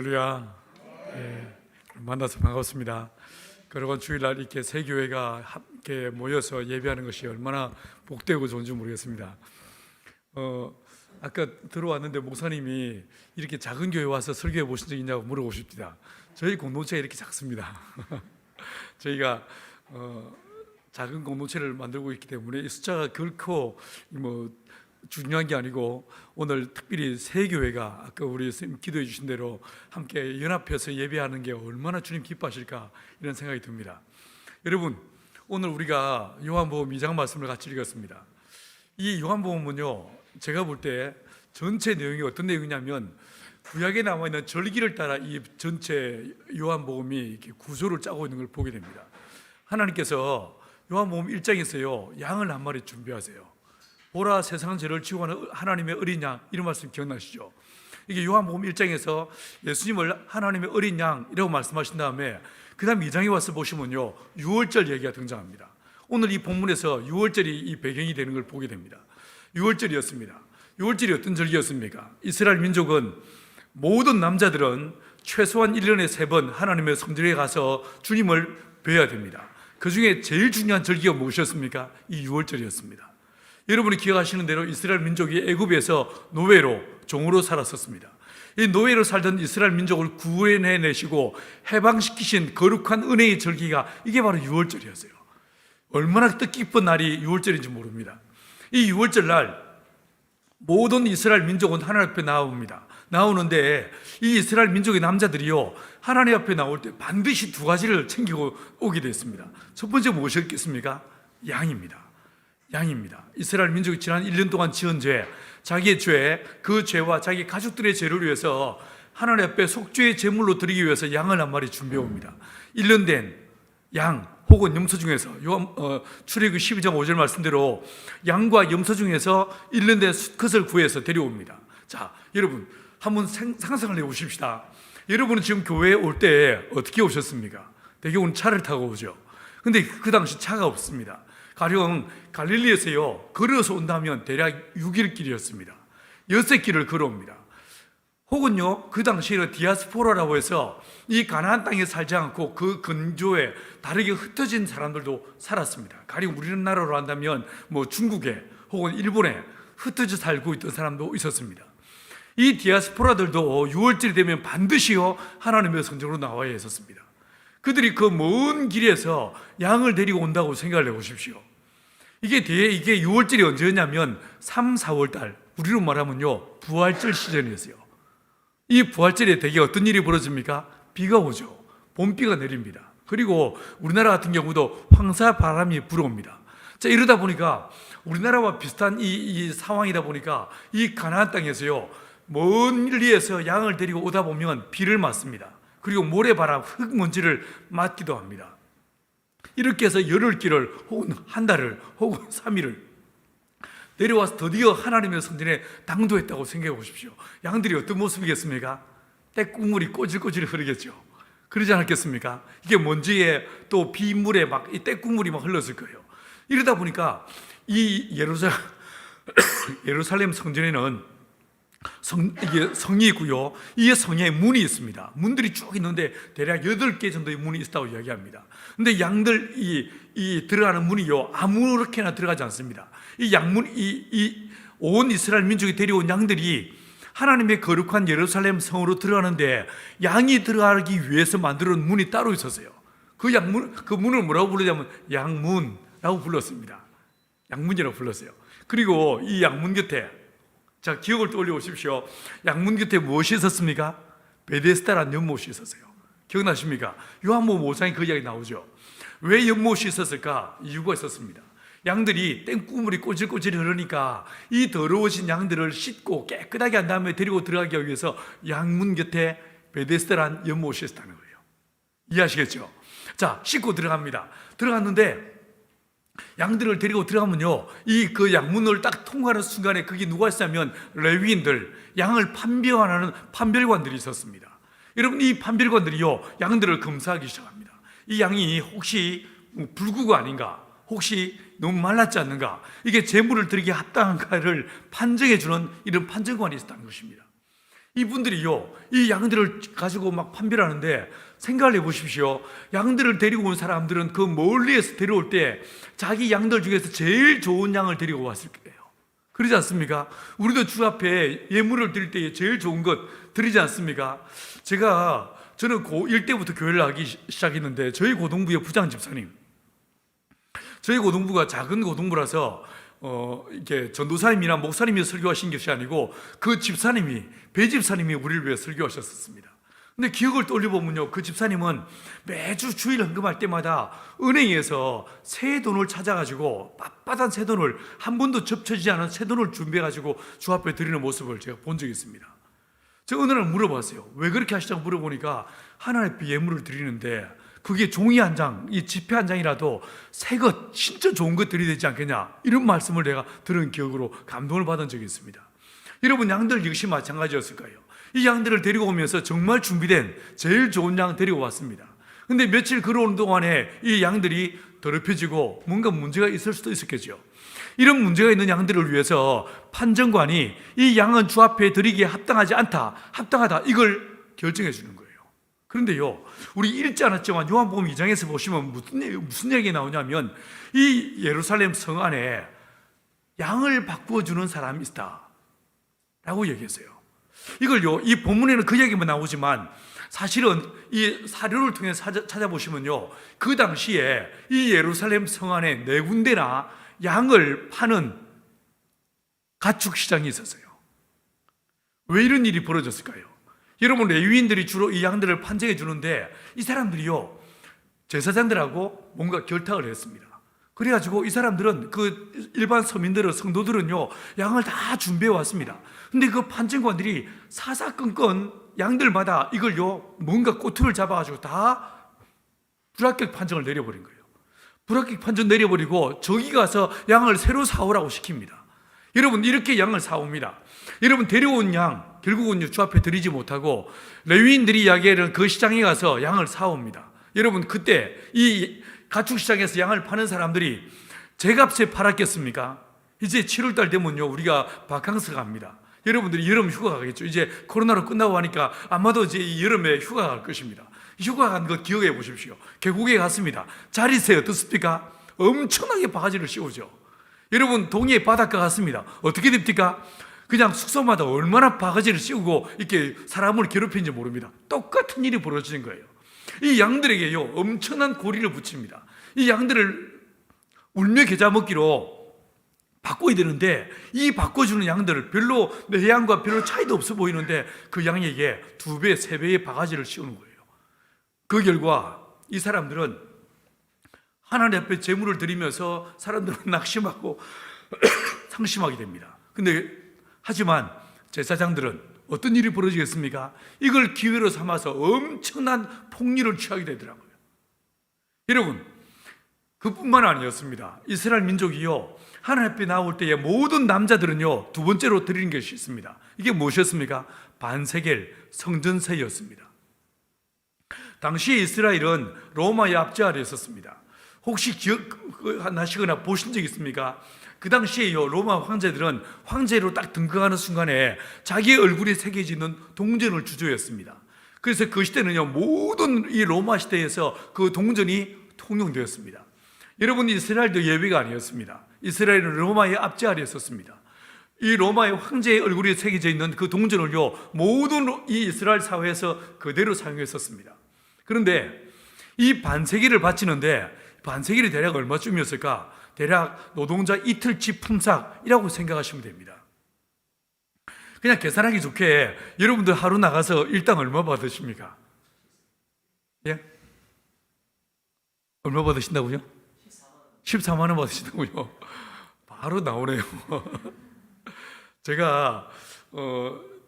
할렐루야. 만나서 반갑습니다. 그리고 주일날 이렇게 세 교회가 함께 모여서 예배하는 것이 얼마나 복되고 좋은지 모르겠습니다. 아까 들어왔는데 목사님이 이렇게 작은 교회 와서 설교해 보신 적 있냐고 물어보십니다. 저희 공동체가 이렇게 작습니다. 저희가 작은 공동체를 만들고 있기 때문에 이 숫자가 결코 중요한 게 아니고, 오늘 특별히 세 교회가 아까 우리 선생님 기도해 주신 대로 함께 연합해서 예배하는 게 얼마나 주님 기뻐하실까, 이런 생각이 듭니다. 여러분, 오늘 우리가 요한복음 2장 말씀을 같이 읽었습니다. 이 요한복음은요, 제가 볼 때 전체 내용이 어떤 내용이냐면, 구약에 남아있는 절기를 따라 이 전체 요한복음이 이렇게 구조를 짜고 있는 걸 보게 됩니다. 하나님께서 요한복음 1장에서요, 양을 한 마리 준비하세요. 보라, 세상 죄를 지고 가는 하나님의 어린 양, 이런 말씀 기억나시죠? 이게 요한복음 1장에서 예수님을 하나님의 어린 양이라고 말씀하신 다음에 그 다음 2장에 와서 보시면요, 유월절 얘기가 등장합니다. 오늘 이 본문에서 유월절이 이 배경이 되는 걸 보게 됩니다. 유월절이었습니다. 유월절이 어떤 절기였습니까? 이스라엘 민족은, 모든 남자들은 최소한 1년에 3번 하나님의 성전에 가서 주님을 뵈야 됩니다. 그 중에 제일 중요한 절기가 무엇이었습니까? 이 유월절이었습니다. 여러분이 기억하시는 대로 이스라엘 민족이 애굽에서 노예로, 종으로 살았었습니다. 이 노예로 살던 이스라엘 민족을 구해내시고 해방시키신 거룩한 은혜의 절기가 이게 바로 유월절이었어요. 얼마나 뜻깊은 날이 유월절인지 모릅니다. 이 유월절 날 모든 이스라엘 민족은 하나님 앞에 나옵니다. 나오는데 이 이스라엘 민족의 남자들이요, 하나님 앞에 나올 때 반드시 2가지를 챙기고 오게 됐습니다. 첫 번째 무엇이었겠습니까? 양입니다. 양입니다. 이스라엘 민족이 지난 1년 동안 지은 죄, 자기의 죄, 그 죄와 자기 가족들의 죄를 위해서 하나님 앞에 속죄의 제물로 드리기 위해서 양을 한 마리 준비해 옵니다. 1년 된 양 혹은 염소 중에서, 출애굽기 12장 5절 말씀대로 양과 염소 중에서 1년 된 수컷을 구해서 데려옵니다. 자, 여러분 한번 상상을 해보십시다. 여러분은 지금 교회에 올 때 어떻게 오셨습니까? 대개는 차를 타고 오죠. 근데 그 당시 차가 없습니다. 가령 갈릴리에서요, 걸어서 온다면 대략 6일 길이었습니다. 6길을 걸어옵니다. 혹은요, 그 당시에는 디아스포라라고 해서 이 가나안 땅에 살지 않고 그 근교에 다르게 흩어진 사람들도 살았습니다. 가령 우리나라로 한다면 중국에 혹은 일본에 흩어져 살고 있던 사람도 있었습니다. 이 디아스포라들도 6월절이 되면 반드시요, 하나님의 성전으로 나와야 했었습니다. 그들이 그 먼 길에서 양을 데리고 온다고 생각을 해보십시오. 이게 6월절이 언제였냐면 3, 4월달, 우리로 말하면요, 부활절 시즌이었어요. 이 부활절에 대개 어떤 일이 벌어집니까? 비가 오죠. 봄비가 내립니다. 그리고 우리나라 같은 경우도 황사 바람이 불어옵니다. 자, 이러다 보니까 우리나라와 비슷한 이 상황이다 보니까 이 가나안 땅에서요, 먼 길에서 양을 데리고 오다 보면 비를 맞습니다. 그리고 모래바람, 흙먼지를 맞기도 합니다. 이렇게 해서 열흘길을 혹은 한 달을 혹은 3일을 내려와서 드디어 하나님의 성전에 당도했다고 생각해 보십시오. 양들이 어떤 모습이겠습니까? 떼국물이 꼬질꼬질 흐르겠죠. 그러지 않았겠습니까? 이게 먼지에 또 비물에 이 떼국물이 흘렀을 거예요. 이러다 보니까 이 예루살렘 성전에는 이게 성이 있고요, 이 성에 문이 있습니다. 문들이 쭉 있는데 대략 8개 정도의 문이 있다고 이야기합니다. 근데 양들 이 들어가는 문이요, 아무렇게나 들어가지 않습니다. 이 양문, 온 이스라엘 민족이 데려온 양들이 하나님의 거룩한 예루살렘 성으로 들어가는데 양이 들어가기 위해서 만들어 놓은 문이 따로 있었어요. 그 문을 뭐라고 부르냐면 양문이라고 불렀습니다. 양문이라고 불렀어요. 그리고 이 양문 곁에, 자, 기억을 떠올려 보십시오. 양문 곁에 무엇이 있었습니까? 베데스다라는 연못이 있었어요. 기억나십니까? 요한복음 5장에 그 이야기 나오죠. 왜 연못이 있었을까? 이유가 있었습니다. 양들이 땡꾸물이 꼬질꼬질 흐르니까 이 더러워진 양들을 씻고 깨끗하게 한 다음에 데리고 들어가기 위해서 양문 곁에 베데스다라는 연못이 있었다는 거예요. 이해하시겠죠? 자, 씻고 들어갑니다. 들어갔는데 양들을 데리고 들어가면요, 그 양문을 딱 통과하는 순간에 거기 누가 있었냐면 레위인들, 양을 판별하는 판별관들이 있었습니다. 여러분, 이 판별관들이요, 양들을 검사하기 시작합니다. 이 양이 혹시 불구가 아닌가, 혹시 너무 말랐지 않는가, 이게 제물을 드리기에 합당한가를 판정해 주는 이런 판정관이 있었다는 것입니다. 이분들이요, 이 양들을 가지고 막 판별을 하는데 생각을 해보십시오. 양들을 데리고 온 사람들은 그 멀리에서 데려올 때 자기 양들 중에서 제일 좋은 양을 데리고 왔을 거예요. 그러지 않습니까? 우리도 주 앞에 예물을 드릴 때 제일 좋은 것 드리지 않습니까? 저는 고1 때부터 교회를 하기 시작했는데 저희 고등부의 부장 집사님, 저희 고등부가 작은 고등부라서 이렇게 전도사님이나 목사님이 설교하신 것이 아니고 그 집사님이, 배집사님이 우리를 위해 설교하셨었습니다. 근데 기억을 떠올려보면요, 그 집사님은 매주 주일 헌금할 때마다 은행에서 새 돈을 찾아가지고 빳빳한 새 돈을, 한 번도 접혀지지 않은 새 돈을 준비해가지고 주 앞에 드리는 모습을 제가 본 적이 있습니다. 제가 어느 날 물어봤어요. 왜 그렇게 하시냐고 물어보니까 하나님 앞에 예물을 드리는데 그게 종이 한 장, 이 지폐 한 장이라도 새 것, 진짜 좋은 것 드려야 되지 않겠냐, 이런 말씀을 내가 들은 기억으로 감동을 받은 적이 있습니다. 여러분, 양들 역시 마찬가지였을 거예요. 이 양들을 데리고 오면서 정말 준비된 제일 좋은 양 데리고 왔습니다. 근데 며칠 걸어오는 동안에 이 양들이 더럽혀지고 뭔가 문제가 있을 수도 있었겠죠. 이런 문제가 있는 양들을 위해서 판정관이 이 양은 주 앞에 드리기에 합당하지 않다, 합당하다, 이걸 결정해 주는 거예요. 그런데요, 우리 읽지 않았지만 요한복음 2장에서 보시면 무슨 얘기가 나오냐면 이 예루살렘 성 안에 양을 바꾸어 주는 사람이 있다 라고 얘기했어요. 이걸요, 이 본문에는 그 얘기만 나오지만 사실은 이 사료를 통해 찾아보시면요, 그 당시에 이 예루살렘 성 안에 4군데나 양을 파는 가축시장이 있었어요. 왜 이런 일이 벌어졌을까요? 여러분, 레위인들이 주로 이 양들을 판정해 주는데 이 사람들이요, 제사장들하고 뭔가 결탁을 했습니다. 그래가지고 이 사람들은, 그 일반 서민들은, 성도들은요, 양을 다 준비해 왔습니다. 근데 그 판정관들이 사사건건 양들마다 이걸요, 뭔가 꼬투리를 잡아가지고 다 불합격 판정을 내려버린 거예요. 불합격 판정 내려버리고 저기 가서 양을 새로 사오라고 시킵니다. 여러분, 이렇게 양을 사옵니다. 여러분, 데려온 양 결국은 주 앞에 드리지 못하고 레위인들이 이야기하는 그 시장에 가서 양을 사옵니다. 여러분, 그때 이 가축시장에서 양을 파는 사람들이 제값에 팔았겠습니까? 이제 7월달 되면요, 우리가 바캉스 갑니다. 여러분들이 여름 휴가 가겠죠. 이제 코로나로 끝나고 하니까 아마도 이제 이 여름에 휴가 갈 것입니다. 휴가 간 거 기억해 보십시오. 계곡에 갔습니다. 자리세 어떻습니까? 엄청나게 바가지를 씌우죠. 여러분, 동해 바닷가 갔습니다. 어떻게 됩니까? 그냥 숙소마다 얼마나 바가지를 씌우고 이렇게 사람을 괴롭히는지 모릅니다. 똑같은 일이 벌어지는 거예요. 이 양들에게요, 엄청난 고리를 붙입니다. 이 양들을 울며 겨자 먹기로 바꿔야 되는데 이 바꿔주는 양들을 별로 내 양과 별로 차이도 없어 보이는데 그 양에게 2배, 3배의 바가지를 씌우는 거예요. 그 결과 이 사람들은 하나님 앞에 제물을 드리면서 사람들은 낙심하고 상심하게 됩니다. 근데 하지만 제사장들은 어떤 일이 벌어지겠습니까? 이걸 기회로 삼아서 엄청난 폭리를 취하게 되더라고요. 여러분, 그뿐만 아니었습니다. 이스라엘 민족이요, 하나님 앞에 나올 때에 모든 남자들은요, 2번째로 드리는 것이 있습니다. 이게 무엇이었습니까? 반세겔 성전세였습니다. 당시 이스라엘은 로마의 압제 아래에 있었습니다. 혹시 기억나시거나 보신 적 있습니까? 그 당시에요, 로마 황제들은 황제로 딱 등극하는 순간에 자기의 얼굴이 새겨져 있는 동전을 주조했습니다. 그래서 그 시대는요, 모든 이 로마 시대에서 그 동전이 통용되었습니다. 여러분, 이스라엘도 예외가 아니었습니다. 이스라엘은 로마의 압제 아래에 있었습니다. 이 로마의 황제의 얼굴이 새겨져 있는 그 동전을요, 모든 이 이스라엘 사회에서 그대로 사용했었습니다. 그런데 이 반세기를 바치는데 반세기를 대략 얼마쯤이었을까? 대략 노동자 이틀치 품삯이라고 생각하시면 됩니다. 그냥 계산하기 좋게 여러분들 하루 나가서 일당 얼마 받으십니까? 예? 얼마 받으신다고요? 14만 원 받으신다고요? 바로 나오네요. 제가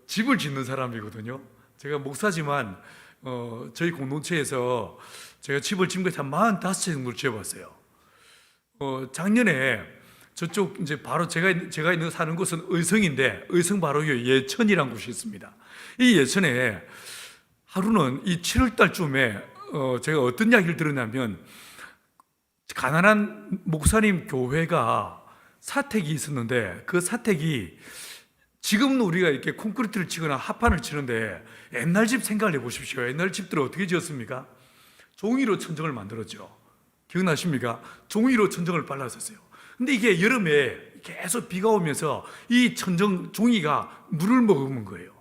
집을 짓는 사람이거든요. 제가 목사지만 저희 공동체에서 제가 집을 지금까지 한 45채 정도를 지어봤어요. 작년에 저쪽 이제 바로 제가 있는 사는 곳은 의성인데 의성 바로 위에 예천이라는 곳이 있습니다. 이 예천에 하루는 이 7월달쯤에 제가 어떤 이야기를 들었냐면 가난한 목사님 교회가 사택이 있었는데 그 사택이 지금은 우리가 이렇게 콘크리트를 치거나 합판을 치는데 옛날 집 생각을 해보십시오. 옛날 집들은 어떻게 지었습니까? 종이로 천정을 만들었죠. 기억나십니까? 종이로 천정을 발랐었어요. 근데 이게 여름에 계속 비가 오면서 이 천정 종이가 물을 머금은 거예요.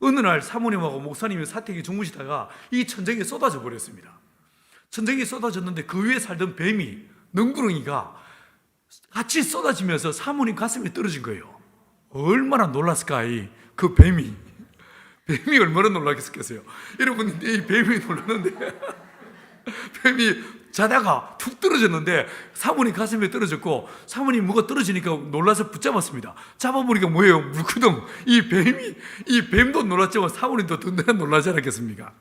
어느 날 사모님하고 목사님이 사택에 주무시다가 이 천정에 쏟아져 버렸습니다. 천정에 쏟아졌는데 그 위에 살던 뱀이, 능구렁이가 같이 쏟아지면서 사모님 가슴에 떨어진 거예요. 얼마나 놀랐을까, 그 뱀이 얼마나 놀랐겠어요. 여러분, 이 뱀이 놀랐는데 뱀이 자다가 툭 떨어졌는데 사모님 가슴에 떨어졌고, 사모님 뭐가 떨어지니까 놀라서 붙잡았습니다. 잡아보니까 뭐예요? 물구덩. 이 뱀도 놀랐지만 사모님도 든든히 놀라지 않았겠습니까?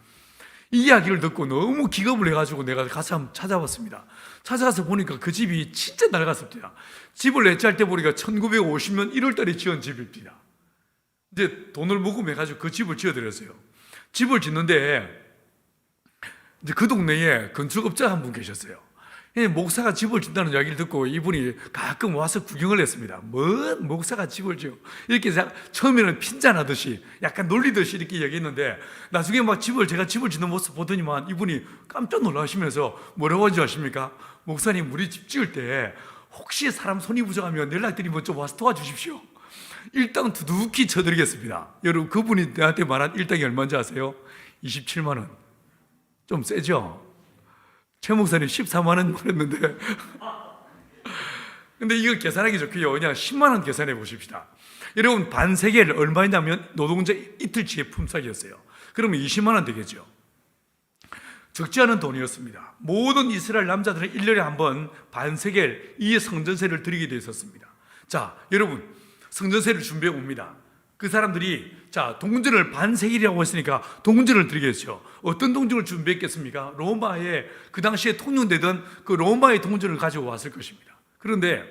이 이야기를 듣고 너무 기겁을 해가지고 내가 가서 한번 찾아봤습니다. 찾아가서 보니까 그 집이 진짜 낡았습니다. 집을 내짤 때 보니까 1950년 1월달에 지은 집입니다. 이제 돈을 모금해가지고 그 집을 지어드렸어요. 집을 짓는데 이제 그 동네에 건축업자 한 분 계셨어요. 목사가 집을 짓다는 이야기를 듣고 이분이 가끔 와서 구경을 했습니다. 뭔 목사가 집을 지어? 이렇게 처음에는 핀잔하듯이 약간 놀리듯이 이렇게 얘기했는데 나중에 막 제가 집을 짓는 모습 보더니만 이분이 깜짝 놀라시면서 뭐라고 하는지 아십니까? 목사님, 우리 집 지을 때 혹시 사람 손이 부족하면 연락드리면 좀 와서 도와주십시오. 일당 두둑히 쳐드리겠습니다. 여러분, 그분이 내한테 말한 일당이 얼마인지 아세요? 27만 원. 좀 세죠? 최 목사님 14만 원 그랬는데 근데 이거 계산하기 좋고요. 그냥 10만 원 계산해 보십시다. 여러분, 반세겔 얼마냐면 노동자 이틀치의 품삯이었어요. 그러면 20만 원 되겠죠. 적지 않은 돈이었습니다. 모든 이스라엘 남자들은 1년에 한 번 반세겔 이 성전세를 드리게 되어 있었습니다. 자, 여러분, 성전세를 준비해 봅니다. 그 사람들이 동전을 반세겔이라고 했으니까 동전을 드리겠죠. 어떤 동전을 준비했겠습니까? 로마의 그 당시에 통용되던 그 로마의 동전을 가지고 왔을 것입니다. 그런데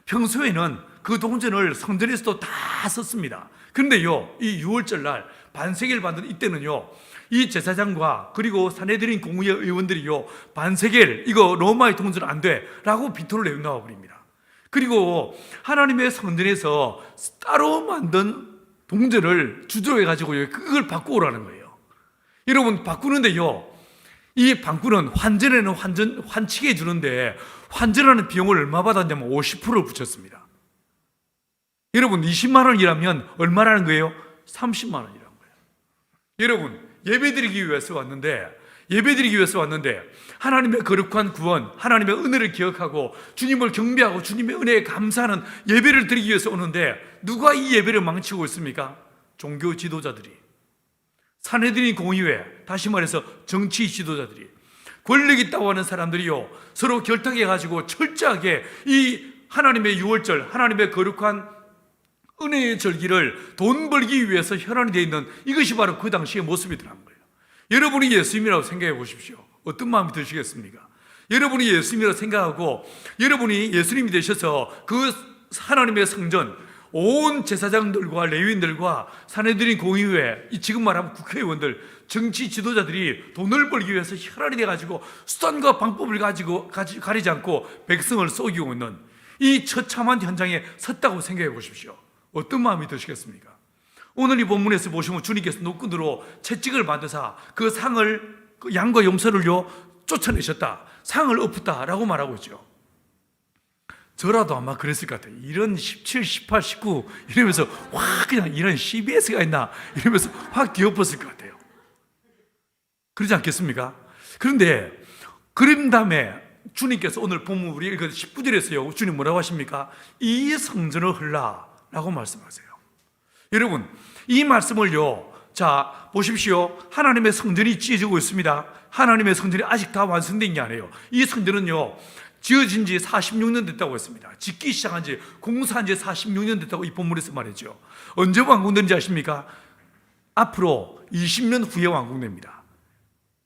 평소에는 그 동전을 성전에서도 다 썼습니다. 그런데요, 이 6월절 날 반세겔 받는 이때는요, 이 제사장과 그리고 산헤드린 공의회 의원들이요, 반세겔 이거 로마의 동전 안 돼 라고 비토를 내놓아 버립니다. 그리고 하나님의 성전에서 따로 만든 동전을 주조해가지고 그걸 바꾸오라는 거예요. 여러분, 바꾸는데요, 이 바꾸는 환전에는 환치게 해주는데 환전하는 비용을 얼마 받았냐면 50%를 붙였습니다. 여러분, 20만 원이라면 얼마라는 거예요? 30만 원이라는 거예요. 여러분, 예배드리기 위해서 왔는데 하나님의 거룩한 구원, 하나님의 은혜를 기억하고 주님을 경배하고 주님의 은혜에 감사하는 예배를 드리기 위해서 오는데 누가 이 예배를 망치고 있습니까? 종교 지도자들이, 산헤드린 공의회, 다시 말해서 정치 지도자들이, 권력 있다고 하는 사람들이요, 서로 결탁해가지고 철저하게 이 하나님의 유월절, 하나님의 거룩한 은혜의 절기를 돈 벌기 위해서 혈안이 되어 있는, 이것이 바로 그 당시의 모습이더라는 거예요. 여러분이 예수님이라고 생각해 보십시오. 어떤 마음이 드시겠습니까? 여러분이 예수님이라고 생각하고 여러분이 예수님이 되셔서 그 하나님의 성전, 온 제사장들과 레위인들과 산헤드린 공의회, 지금 말하면 국회의원들, 정치 지도자들이 돈을 벌기 위해서 혈안이 돼가지고 수단과 방법을 가지고 가리지 않고 백성을 속이고 있는 이 처참한 현장에 섰다고 생각해 보십시오. 어떤 마음이 드시겠습니까? 오늘 이 본문에서 보시면 주님께서 노끈으로 채찍을 만드사 그 상을, 그 양과 염소를요 쫓아내셨다, 상을 엎었다라고 말하고 있죠. 저라도 아마 그랬을 것 같아요. 이런 17, 18, 19 이러면서 확 그냥 이런 CBS가 있나 이러면서 확 뒤엎었을 것 같아요. 그러지 않겠습니까? 그런데 그런 다음에 주님께서 오늘 본문 우리 읽은 19절에서요 주님 뭐라고 하십니까? 이 성전을 헐라라고 말씀하세요. 여러분, 이 말씀을요, 자 보십시오. 하나님의 성전이 지어지고 있습니다. 하나님의 성전이 아직 다 완성된 게 아니에요. 이 성전은요 지어진 지 46년 됐다고 했습니다. 짓기 시작한 지, 공사한 지 46년 됐다고 이 본문에서 말했죠. 언제 완공된지 아십니까? 앞으로 20년 후에 완공됩니다.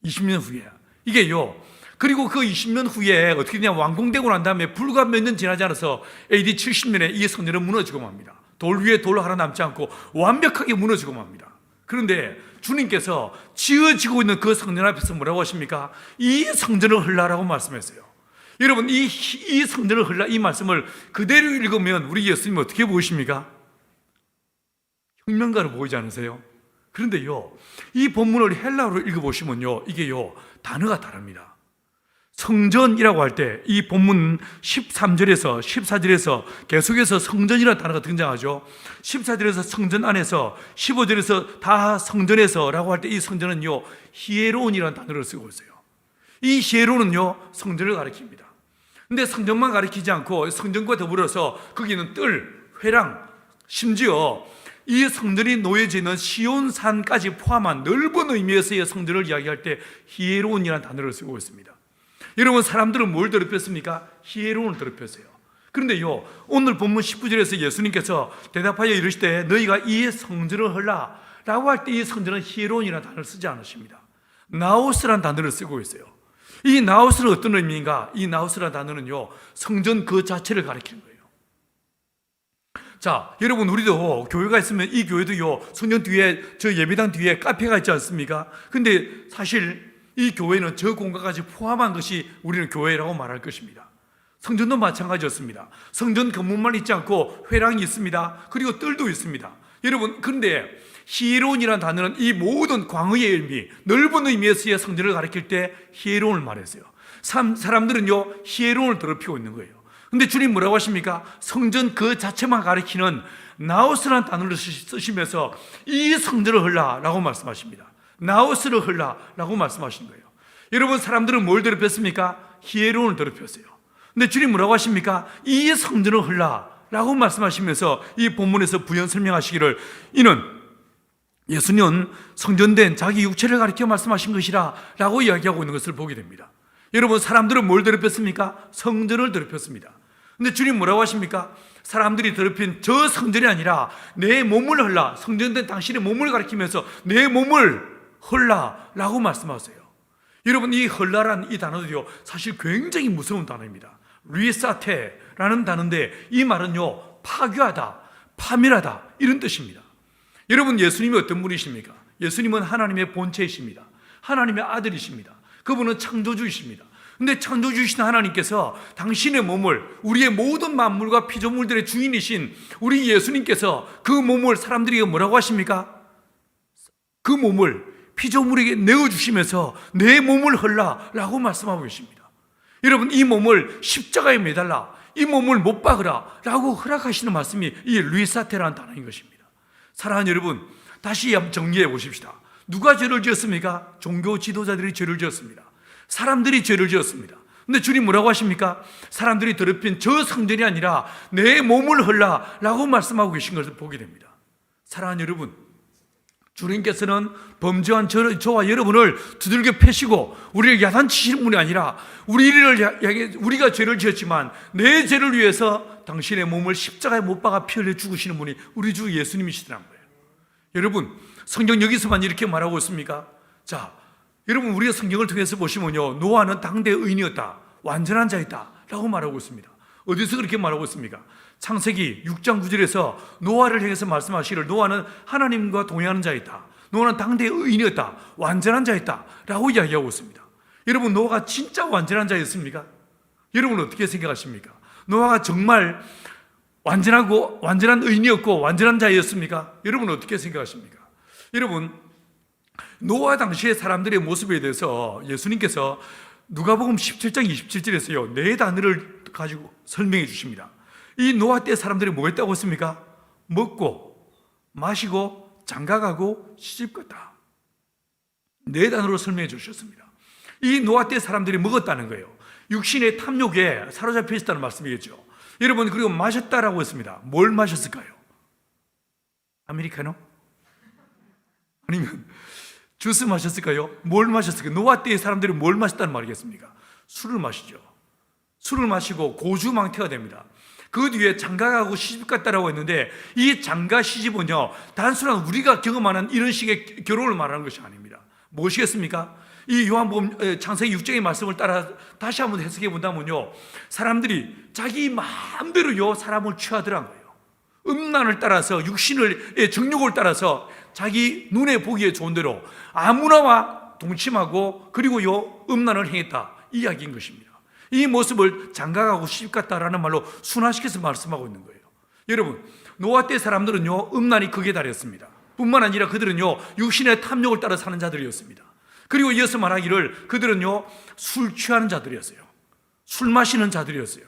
20년 후에. 이게요, 그리고 그 20년 후에 어떻게 되냐, 완공되고 난 다음에 불과 몇 년 지나지 않아서 AD 70년에 이 성전은 무너지고 맙니다. 돌 위에 돌 하나 남지 않고 완벽하게 무너지고 맙니다. 그런데 주님께서 지어지고 있는 그 성전 앞에서 뭐라고 하십니까? 이 성전을 헐라라고 말씀했어요. 여러분, 이 성전을 헐라, 이 말씀을 그대로 읽으면 우리 예수님은 어떻게 보이십니까? 혁명가로 보이지 않으세요? 그런데요, 이 본문을 헬라어로 읽어보시면요, 이게요, 단어가 다릅니다. 성전이라고 할 때 이 본문 13절에서 14절에서 계속해서 성전이라는 단어가 등장하죠. 14절에서 성전 안에서, 15절에서 다 성전에서 라고 할 때 이 성전은요, 히에론이라는 단어를 쓰고 있어요. 이 히에론은요, 성전을 가리킵니다. 근데 성전만 가리키지 않고 성전과 더불어서 거기는 뜰, 회랑, 심지어 이 성전이 놓여져 있는 시온산까지 포함한 넓은 의미에서의 성전을 이야기할 때 히에론이라는 단어를 쓰고 있습니다. 여러분, 사람들은 뭘 더럽혔습니까? 히에론을 더럽혔어요. 그런데요, 오늘 본문 19절에서 예수님께서 대답하여 이르시되 너희가 이 성전을 헐라 라고 할 때 이 성전은 히에론이라는 단어를 쓰지 않으십니다. 나오스라는 단어를 쓰고 있어요. 이 나오스는 어떤 의미인가? 이 나오스라는 단어는요, 성전 그 자체를 가리키는 거예요. 자, 여러분, 우리도 교회가 있으면 이 교회도요, 성전 뒤에, 저 예배당 뒤에 카페가 있지 않습니까? 근데 사실 이 교회는 저 공간까지 포함한 것이 우리는 교회라고 말할 것입니다. 성전도 마찬가지였습니다. 성전 건물만 있지 않고 회랑이 있습니다. 그리고 뜰도 있습니다. 여러분, 그런데 히에론이라는 단어는 이 모든 광의의 의미, 넓은 의미에서의 성전을 가리킬 때 히에론을 말했어요. 사람들은요, 히에론을 더럽히고 있는 거예요. 근데 주님 뭐라고 하십니까? 성전 그 자체만 가리키는 나오스라는 단어를 쓰시면서 이 성전을 헐라라고 말씀하십니다. 나오스를 헐라라고 말씀하신 거예요. 여러분, 사람들은 뭘 더럽혔습니까? 히에론을 더럽혔어요. 근데 주님 뭐라고 하십니까? 이 성전을 헐라라고 말씀하시면서 이 본문에서 부연 설명하시기를, 이는 예수님은 성전된 자기 육체를 가리켜 말씀하신 것이라 라고 이야기하고 있는 것을 보게 됩니다. 여러분, 사람들은 뭘 더럽혔습니까? 성전을 더럽혔습니다. 근데 주님 뭐라고 하십니까? 사람들이 더럽힌 저 성전이 아니라 내 몸을 헐라, 성전된 당신의 몸을 가리키면서 내 몸을 헐라 라고 말씀하세요. 여러분, 이 헐라라는 이 단어도요, 사실 굉장히 무서운 단어입니다. 리사테라는 단어인데 이 말은요, 파괴하다, 파멸하다 이런 뜻입니다. 여러분, 예수님이 어떤 분이십니까? 예수님은 하나님의 본체이십니다. 하나님의 아들이십니다. 그분은 창조주이십니다. 근데 창조주이신 하나님께서 당신의 몸을, 우리의 모든 만물과 피조물들의 주인이신 우리 예수님께서 그 몸을 사람들에게 뭐라고 하십니까? 그 몸을 피조물에게 내어주시면서 내 몸을 헐라 라고 말씀하고 계십니다. 여러분, 이 몸을 십자가에 매달라, 이 몸을 못 박으라 라고 허락하시는 말씀이 이 리사테라는 단어인 것입니다. 사랑하는 여러분, 다시 한번 정리해 보십시다. 누가 죄를 지었습니까? 종교 지도자들이 죄를 지었습니다. 사람들이 죄를 지었습니다. 근데 주님 뭐라고 하십니까? 사람들이 더럽힌 저 성전이 아니라 내 몸을 헐라 라고 말씀하고 계신 것을 보게 됩니다. 사랑하는 여러분, 주님께서는 범죄한 저와 여러분을 두들겨 패시고 우리를 야단치시는 분이 아니라 우리가 죄를 지었지만 내 죄를 위해서 당신의 몸을 십자가에 못 박아 피 흘려 죽으시는 분이 우리 주 예수님이시더란 거예요. 여러분, 성경 여기서만 이렇게 말하고 있습니까? 자, 여러분, 우리가 성경을 통해서 보시면요, 노아는 당대의 의인이었다, 완전한 자였다 라고 말하고 있습니다. 어디서 그렇게 말하고 있습니까? 창세기 6장 9절에서 노아를 향해서 말씀하시기를, 노아는 하나님과 동행하는 자였다, 노아는 당대의 의인이었다, 완전한 자였다 라고 이야기하고 있습니다. 여러분, 노아가 진짜 완전한 자였습니까? 여러분 어떻게 생각하십니까? 노아가 정말 완전한 의인이었고 완전한 자였습니까? 여러분 어떻게 생각하십니까? 여러분, 노아 당시의 사람들의 모습에 대해서 예수님께서 누가복음 17장 27절에서요, 네 단어를 가지고 설명해 주십니다. 이 노아 때 사람들이 뭐 했다고 했습니까? 먹고 마시고 장가가고 시집갔다. 네 단어로 설명해 주셨습니다. 이 노아 때 사람들이 먹었다는 거예요. 육신의 탐욕에 사로잡혀 있었다는 말씀이겠죠. 여러분, 그리고 마셨다라고 했습니다. 뭘 마셨을까요? 아메리카노? 아니면 주스 마셨을까요? 뭘 마셨을까요? 노아 때의 사람들이 뭘 마셨다는 말이겠습니까? 술을 마시죠. 술을 마시고 고주망태가 됩니다. 그 뒤에 장가가고 시집갔다라고 했는데, 이 장가 시집은요, 단순한 우리가 경험하는 이런 식의 결혼을 말하는 것이 아닙니다. 무엇이겠습니까? 이 요한복음 창세기 6장의 말씀을 따라 다시 한번 해석해 본다면요, 사람들이 자기 마음대로요 사람을 취하더란 거예요. 음란을 따라서, 육신의 정욕을 따라서 자기 눈에 보기에 좋은 대로 아무나와 동침하고 그리고요 음란을 행했다, 이 이야기인 것입니다. 이 모습을 장가가고 시집갔다라는 말로 순화시켜서 말씀하고 있는 거예요. 여러분, 노아 때 사람들은요, 음란이 극에 달했습니다. 뿐만 아니라 그들은요, 육신의 탐욕을 따라 사는 자들이었습니다. 그리고 이어서 말하기를 그들은요, 술 취하는 자들이었어요. 술 마시는 자들이었어요.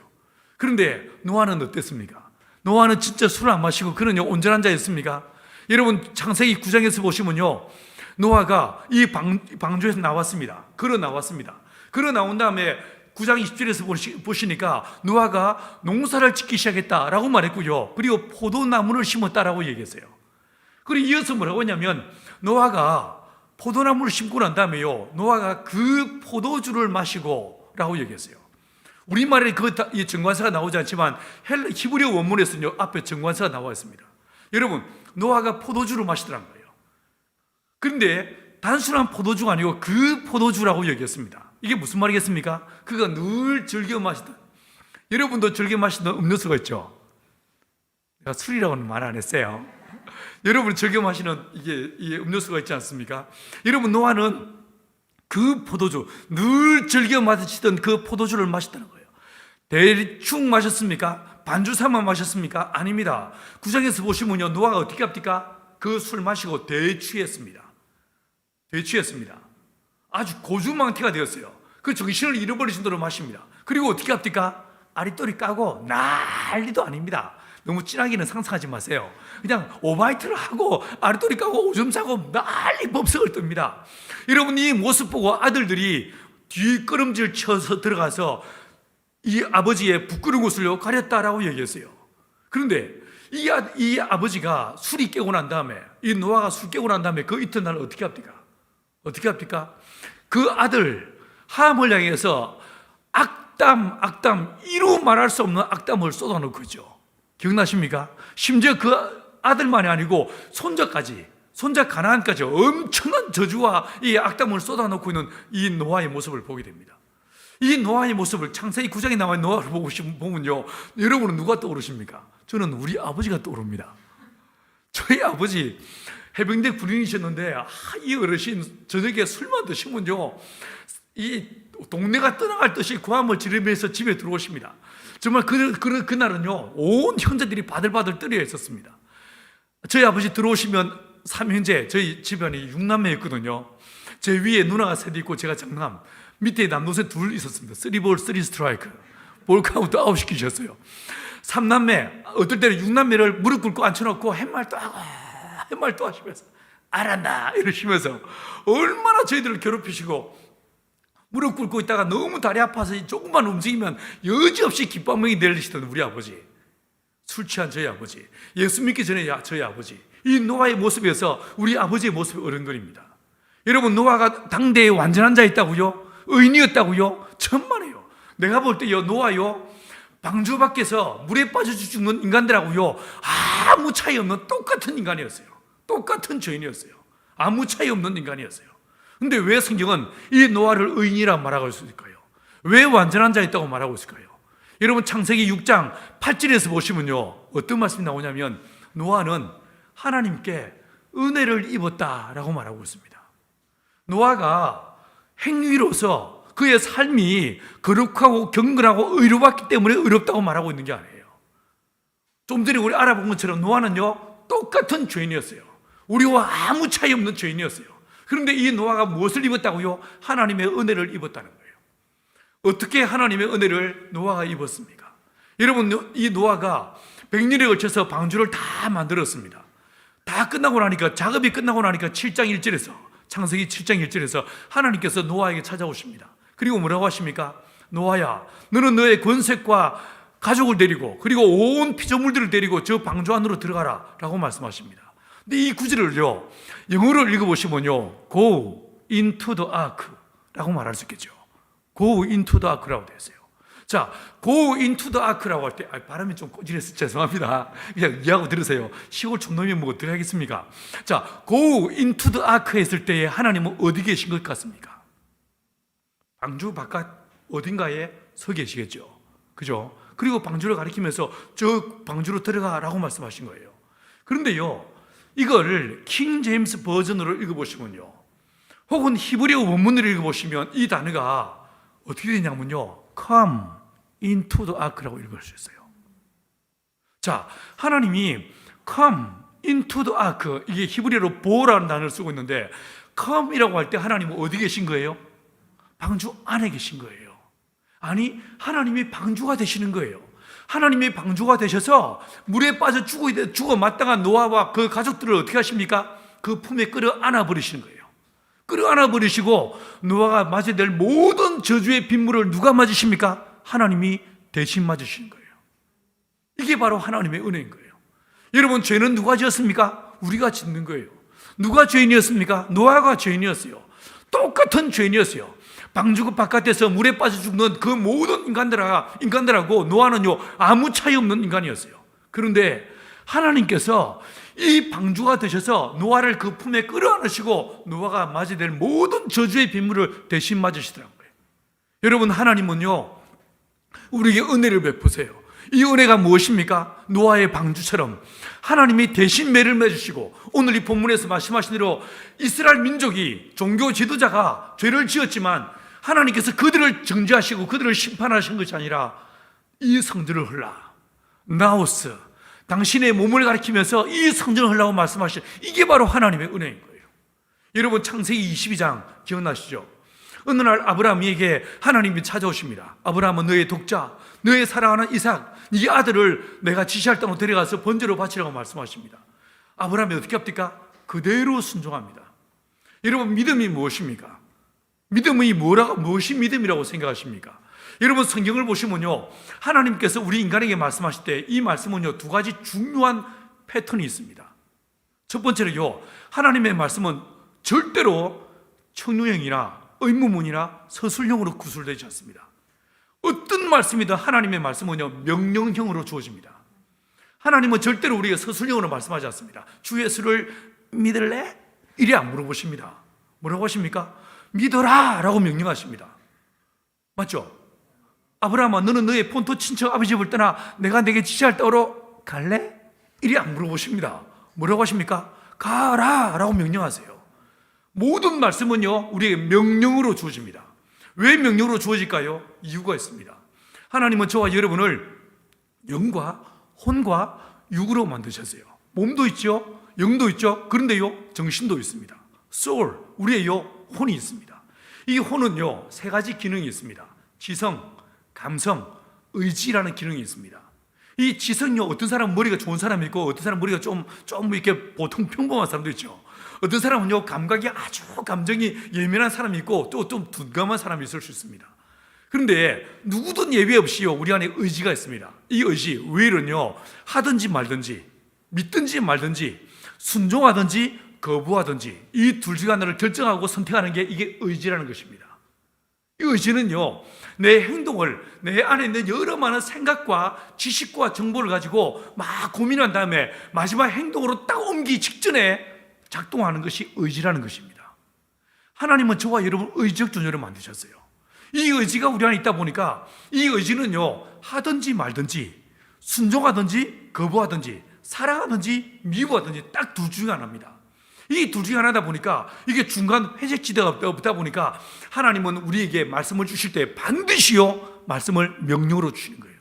그런데 노아는 어땠습니까? 노아는 진짜 술을 안 마시고 그는요, 온전한 자였습니까? 여러분, 창세기 9장에서 보시면요, 노아가 이 방주에서 나왔습니다. 걸어 나왔습니다. 걸어 나온 다음에 9장 20절에서 보시니까 노아가 농사를 짓기 시작했다라고 말했고요, 그리고 포도나무를 심었다라고 얘기했어요. 그리고 이어서 뭐라고 했냐면, 노아가 포도나무를 심고 난 다음에요, 노아가 그 포도주를 마시고 라고 얘기했어요. 우리말에 그 정관사가 나오지 않지만 히브리어 원문에서는요, 앞에 정관사가 나와 있습니다. 여러분, 노아가 포도주를 마시더란 거예요. 그런데 단순한 포도주가 아니고 그 포도주라고 얘기했습니다. 이게 무슨 말이겠습니까? 그가 늘 즐겨 마시던, 여러분도 즐겨 마시던 음료수가 있죠. 내가 술이라고는 말 안 했어요. 여러분 즐겨 마시는 이게 음료수가 있지 않습니까? 여러분, 노아는 그 포도주, 늘 즐겨 마시던 그 포도주를 마셨다는 거예요. 대충 마셨습니까? 반주 삼아 마셨습니까? 아닙니다. 9장에서 보시면요, 노아가 어떻게 합니까? 그 술 마시고 대취했습니다. 대취했습니다. 아주 고주망태가 되었어요. 그 정신을 잃어버릴 정도로 마십니다. 그리고 어떻게 합니까? 아리또리 까고 난리도 아닙니다. 너무 진하게는 상상하지 마세요. 그냥 오바이트를 하고 아리또리 까고 오줌 싸고 난리 법석을 뜹니다. 여러분, 이 모습 보고 아들들이 뒷걸음질 쳐서 들어가서 이 아버지의 부끄러운 것을 가렸다라고 얘기했어요. 그런데 이 아버지가 술이 깨고 난 다음에, 이 노아가 술 깨고 난 다음에 그 이튿날 어떻게 합니까? 어떻게 합니까? 그 아들 함을 향해서 악담 이루 말할 수 없는 악담을 쏟아놓고 있죠. 기억나십니까? 심지어 그 아들만이 아니고 손자 가나안까지 엄청난 저주와 이 악담을 쏟아놓고 있는 이 노아의 모습을 보게 됩니다. 이 노아의 모습을 창세기 9장에 나와 있는 노아를 보면요, 여러분은 누가 떠오르십니까? 저는 우리 아버지가 떠오릅니다. 저희 아버지 해병대 군인이셨는데, 이 어르신 저녁에 술만 드시면요, 이 동네가 떠나갈 듯이 고함을 지르면서 집에 들어오십니다. 정말 그날은요, 온 형제들이 바들바들 떨려 있었습니다. 저희 아버지 들어오시면 3형제, 저희 집안이 6남매였거든요. 제 위에 누나가 셋 있고 제가 장남, 밑에 남동생 둘 있었습니다. 3볼 3스트라이크, 볼 카운트 9 시키셨어요. 3남매, 어떨 때는 6남매를 무릎 꿇고 앉혀놓고 햇말도 하시면서 알았나 이러시면서 얼마나 저희들을 괴롭히시고, 무릎 꿇고 있다가 너무 다리 아파서 조금만 움직이면 여지없이 깃방망이 내리시던 우리 아버지, 술 취한 저희 아버지, 예수 믿기 전에 저희 아버지, 이 노아의 모습에서 우리 아버지의 모습이 어른거립니다. 여러분, 노아가 당대에 완전한 자였다고요? 의인이었다고요? 천만에요. 내가 볼 때요, 노아요, 방주 밖에서 물에 빠져 죽는 인간들하고요, 아무 차이 없는 똑같은 인간이었어요. 똑같은 죄인이었어요. 아무 차이 없는 인간이었어요. 근데 왜 성경은 이 노아를 의인이라 말하고 있을까요? 왜 완전한 자였다고 말하고 있을까요? 여러분, 창세기 6장 8절에서 보시면요, 어떤 말씀이 나오냐면, 노아는 하나님께 은혜를 입었다라고 말하고 있습니다. 노아가 행위로서 그의 삶이 거룩하고 경건하고 의로웠기 때문에 의롭다고 말하고 있는 게 아니에요. 좀 전에 우리 알아본 것처럼 노아는요, 똑같은 죄인이었어요. 우리와 아무 차이 없는 죄인이었어요. 그런데 이 노아가 무엇을 입었다고요? 하나님의 은혜를 입었다는 거예요. 어떻게 하나님의 은혜를 노아가 입었습니까? 여러분, 이 노아가 100년에 걸쳐서 방주를 다 만들었습니다. 다 끝나고 나니까, 작업이 끝나고 나니까 7장 1절에서, 창세기 7장 1절에서 하나님께서 노아에게 찾아오십니다. 그리고 뭐라고 하십니까? 노아야, 너는 너의 권색과 가족을 데리고 그리고 온 피조물들을 데리고 저 방주 안으로 들어가라 라고 말씀하십니다. 근데 이 구절을요, 영어로 읽어보시면요, Go into the ark 라고 말할 수 있겠죠. Go into the ark라고 되어 있어요. 자, Go into the ark라고 할 때, 발음이 좀 꼬질해서 죄송합니다. 그냥 이해하고 들으세요. 시골 촌놈이 뭐 어떻게 하겠습니까? 자, Go into the ark 했을 때에 하나님은 어디 계신 것 같습니까? 방주 바깥 어딘가에 서 계시겠죠. 그죠? 그리고 방주를 가리키면서 저 방주로 들어가라고 말씀하신 거예요. 그런데요, 이걸 킹 제임스 버전으로 읽어보시면요, 혹은 히브리어 원문으로 읽어보시면 이 단어가 어떻게 되냐면요, come into the ark라고 읽을 수 있어요. 자, 하나님이 come into the ark, 이게 히브리어로 보라는 단어를 쓰고 있는데 come이라고 할 때 하나님은 어디 계신 거예요? 방주 안에 계신 거예요. 아니, 하나님이 방주가 되시는 거예요. 하나님이 방주가 되셔서 물에 빠져 죽어 마땅한 노아와 그 가족들을 어떻게 하십니까? 그 품에 끌어 안아 버리시는 거예요. 끌어 안아 버리시고 노아가 맞아야 될 모든 저주의 빗물을 누가 맞으십니까? 하나님이 대신 맞으시는 거예요. 이게 바로 하나님의 은혜인 거예요. 여러분, 죄는 누가 지었습니까? 우리가 짓는 거예요. 누가 죄인이었습니까? 노아가 죄인이었어요. 똑같은 죄인이었어요. 방주 바깥에서 물에 빠져 죽는 그 모든 인간들하고 노아는요, 아무 차이 없는 인간이었어요. 그런데 하나님께서 이 방주가 되셔서 노아를 그 품에 끌어안으시고 노아가 맞아야 될 모든 저주의 빗물을 대신 맞으시더라고요. 여러분, 하나님은요, 우리에게 은혜를 베푸세요. 이 은혜가 무엇입니까? 노아의 방주처럼 하나님이 대신 매를 맺으시고, 오늘 이 본문에서 말씀하신 대로 이스라엘 민족이 종교 지도자가 죄를 지었지만 하나님께서 그들을 정죄하시고 그들을 심판하신 것이 아니라 이 성전을 헐라, 나오스, 당신의 몸을 가리키면서 이 성전을 헐라고 말씀하신, 이게 바로 하나님의 은혜인 거예요. 여러분, 창세기 22장 기억나시죠? 어느 날 아브라함에게 하나님이 찾아오십니다. 아브라함은 너의 독자, 너의 사랑하는 이삭, 네 아들을 내가 지시할 땅으로 데려가서 번제로 바치라고 말씀하십니다. 아브라함이 어떻게 합니까? 그대로 순종합니다. 여러분, 믿음이 무엇입니까? 믿음이 무엇이 믿음이라고 생각하십니까? 여러분, 성경을 보시면요, 하나님께서 우리 인간에게 말씀하실 때 이 말씀은요, 두 가지 중요한 패턴이 있습니다. 첫 번째로요, 하나님의 말씀은 절대로 청유형이나 의무문이나 서술형으로 구술되지 않습니다. 어떤 말씀이든 하나님의 말씀은요, 명령형으로 주어집니다. 하나님은 절대로 우리에게 서술형으로 말씀하지 않습니다. 주 예수를 믿을래? 이래 안 물어보십니다. 뭐라고 하십니까? 믿어라 라고 명령하십니다. 맞죠? 아브라함아, 너는 너의 본토 친척 아버지 집을 떠나 내가 내게 지시할 땅으로 갈래? 이래 안 물어보십니다. 뭐라고 하십니까? 가라 라고 명령하세요. 모든 말씀은요, 우리에게 명령으로 주어집니다. 왜 명령으로 주어질까요? 이유가 있습니다. 하나님은 저와 여러분을 영과 혼과 육으로 만드셨어요. 몸도 있죠, 영도 있죠. 그런데요, 정신도 있습니다. soul, 우리의 혼이 있습니다. 이 혼은요, 세 가지 기능이 있습니다. 지성, 감성, 의지라는 기능이 있습니다. 이 지성요, 어떤 사람은 머리가 좋은 사람이 있고 어떤 사람은 머리가 좀 이렇게 보통 평범한 사람도 있죠. 어떤 사람은요, 감각이 아주 감정이 예민한 사람이 있고 또 좀 둔감한 사람이 있을 수 있습니다. 그런데 누구든 예외 없이요, 우리 안에 의지가 있습니다. 이 의지, 왜는요, 하든지 말든지, 믿든지 말든지, 순종하든지 거부하든지, 이 둘 중 하나를 결정하고 선택하는 게 이게 의지라는 것입니다. 이 의지는요, 내 행동을 내 안에 있는 여러 많은 생각과 지식과 정보를 가지고 막 고민한 다음에 마지막 행동으로 딱 옮기기 직전에 작동하는 것이 의지라는 것입니다. 하나님은 저와 여러분 의지적 존재를 만드셨어요. 이 의지가 우리 안에 있다 보니까 이 의지는요, 하든지 말든지, 순종하든지 거부하든지, 사랑하든지 미워하든지 딱 둘 중에 하나입니다. 이 둘 중에 하나다 보니까 이게 중간 회색지대가 없다 보니까 하나님은 우리에게 말씀을 주실 때 반드시요, 말씀을 명령으로 주시는 거예요.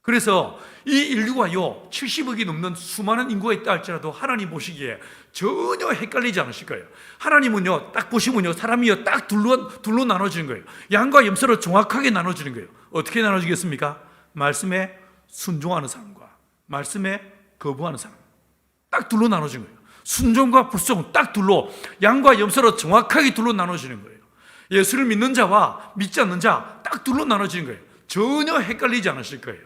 그래서 이 인류가요, 70억이 넘는 수많은 인구가 있다 할지라도 하나님 보시기에 전혀 헷갈리지 않으실 거예요. 하나님은요, 딱 보시면요, 사람이요, 딱 둘로 나눠지는 거예요. 양과 염소로 정확하게 나눠지는 거예요. 어떻게 나눠지겠습니까? 말씀에 순종하는 사람과 말씀에 거부하는 사람, 딱 둘로 나눠지는 거예요. 순종과 불순종 딱 둘로, 양과 염소로 정확하게 둘로 나눠지는 거예요. 예수를 믿는 자와 믿지 않는 자 딱 둘로 나눠지는 거예요. 전혀 헷갈리지 않으실 거예요.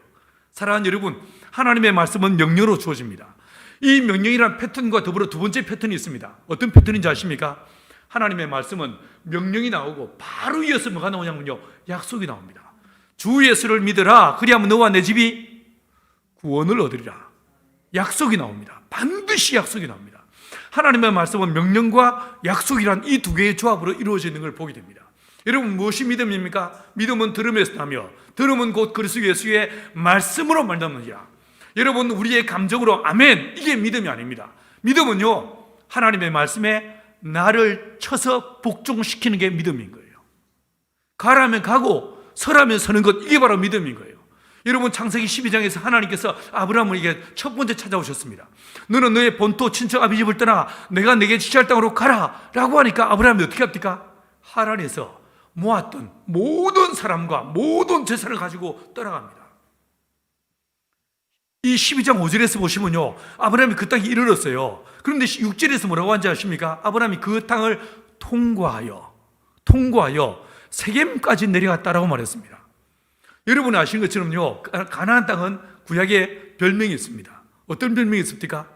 사랑하는 여러분, 하나님의 말씀은 명령으로 주어집니다. 이 명령이란 패턴과 더불어 두 번째 패턴이 있습니다. 어떤 패턴인지 아십니까? 하나님의 말씀은 명령이 나오고 바로 이어서 뭐가 나오냐면요, 약속이 나옵니다. 주 예수를 믿으라, 그리하면 너와 내 집이 구원을 얻으리라. 약속이 나옵니다. 반드시 약속이 나옵니다. 하나님의 말씀은 명령과 약속이란 이 두 개의 조합으로 이루어져 있는 걸 보게 됩니다. 여러분, 무엇이 믿음입니까? 믿음은 들음에서 나며 들음은 곧 그리스도 예수의 말씀으로 말미암느니라. 여러분, 우리의 감정으로 아멘, 이게 믿음이 아닙니다. 믿음은요, 하나님의 말씀에 나를 쳐서 복종시키는 게 믿음인 거예요. 가라면 가고 서라면 서는 것, 이게 바로 믿음인 거예요. 여러분 창세기 12장에서 하나님께서 아브라함에게 첫 번째 찾아오셨습니다. 너는 너의 본토 친척 아비 집을 떠나 내가 내게 지시할 땅으로 가라 라고 하니까 아브라함이 어떻게 합니까? 하란에서 모았던 모든 사람과 모든 재산을 가지고 떠나갑니다. 이 12장 5절에서 보시면요, 아브라함이 그 땅에 이르렀어요. 그런데 6절에서 뭐라고 하는지 아십니까? 아브라함이 그 땅을 통과하여 세겜까지 내려갔다라고 말했습니다. 여러분이 아시는 것처럼요, 가나안 땅은 구약에 별명이 있습니다. 어떤 별명이 있습니까?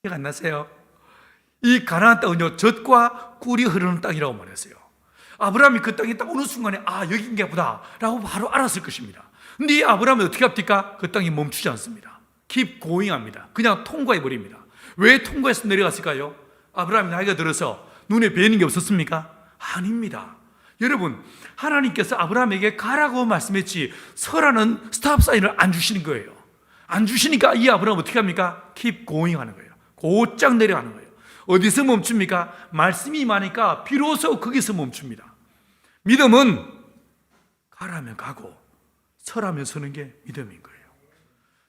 기억 안 나세요? 이 가나안 땅은요, 젖과 꿀이 흐르는 땅이라고 말했어요. 아브라함이 그 땅에 딱 어느 순간에 여기인가 보다 라고 바로 알았을 것입니다. 근데 이 아브라함이 어떻게 합니까? 그 땅이 멈추지 않습니다. keep going 합니다. 그냥 통과해 버립니다. 왜 통과해서 내려갔을까요? 아브라함이 나이가 들어서 눈에 뵈는 게 없었습니까? 아닙니다. 여러분, 하나님께서 아브라함에게 가라고 말씀했지 서라는 스탑 사인을 안 주시는 거예요. 안 주시니까 이 아브라함은 어떻게 합니까? keep going 하는 거예요. 곧장 내려가는 거예요. 어디서 멈춥니까? 말씀이 임하니까 비로소 거기서 멈춥니다. 믿음은 가라면 가고 서라면 서는 게 믿음인 거예요.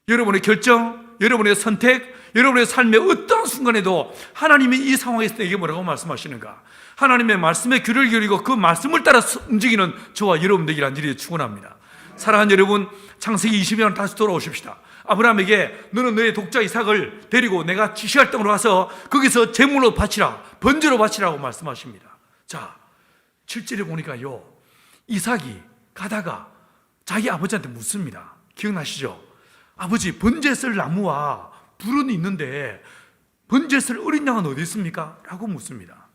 여러분의 결정, 여러분의 선택, 여러분의 삶의 어떤 순간에도 하나님이 이 상황에서 내게 뭐라고 말씀하시는가? 하나님의 말씀에 귀를 기울이고 그 말씀을 따라 움직이는 저와 여러분 되기를 간절히 축원합니다. 사랑하는 여러분, 창세기 20년 다시 돌아오십시다. 아브라함에게 너는 너의 독자 이삭을 데리고 내가 지시할 땅으로 가서 거기서 제물로 바치라, 번제로 바치라고 말씀하십니다. 자, 7절에 보니까요, 이삭이 가다가 자기 아버지한테 묻습니다. 기억나시죠? 아버지, 번제 쓸 나무와 불은 있는데 번제 쓸 어린 양은 어디 있습니까? 라고 묻습니다.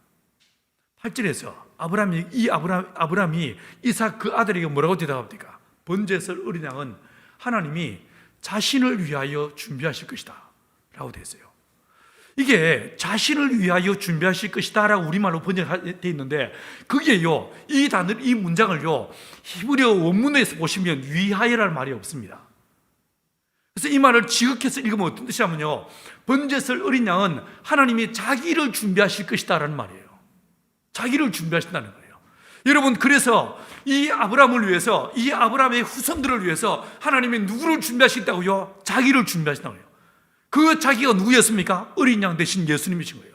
8절에서 아브라함이 이삭 그 아들에게 뭐라고 대답합니까? 번제 쓸 어린 양은 하나님이 자신을 위하여 준비하실 것이다 라고 되어 있어요. 이게 자신을 위하여 준비하실 것이다 라고 우리말로 번역되어 있는데, 그게요, 이 단어, 이 문장을요, 히브리어 원문에서 보시면 위하여라는 말이 없습니다. 그래서 이 말을 지극해서 읽으면 어떤 뜻이냐면요, 번제 쓸 어린 양은 하나님이 자기를 준비하실 것이다 라는 말이에요. 자기를 준비하신다는 거예요. 여러분, 그래서 이 아브라함을 위해서, 이 아브라함의 후손들을 위해서 하나님이 누구를 준비하시겠다고요? 자기를 준비하신다고요. 그 자기가 누구였습니까? 어린 양 대신 예수님이신 거예요.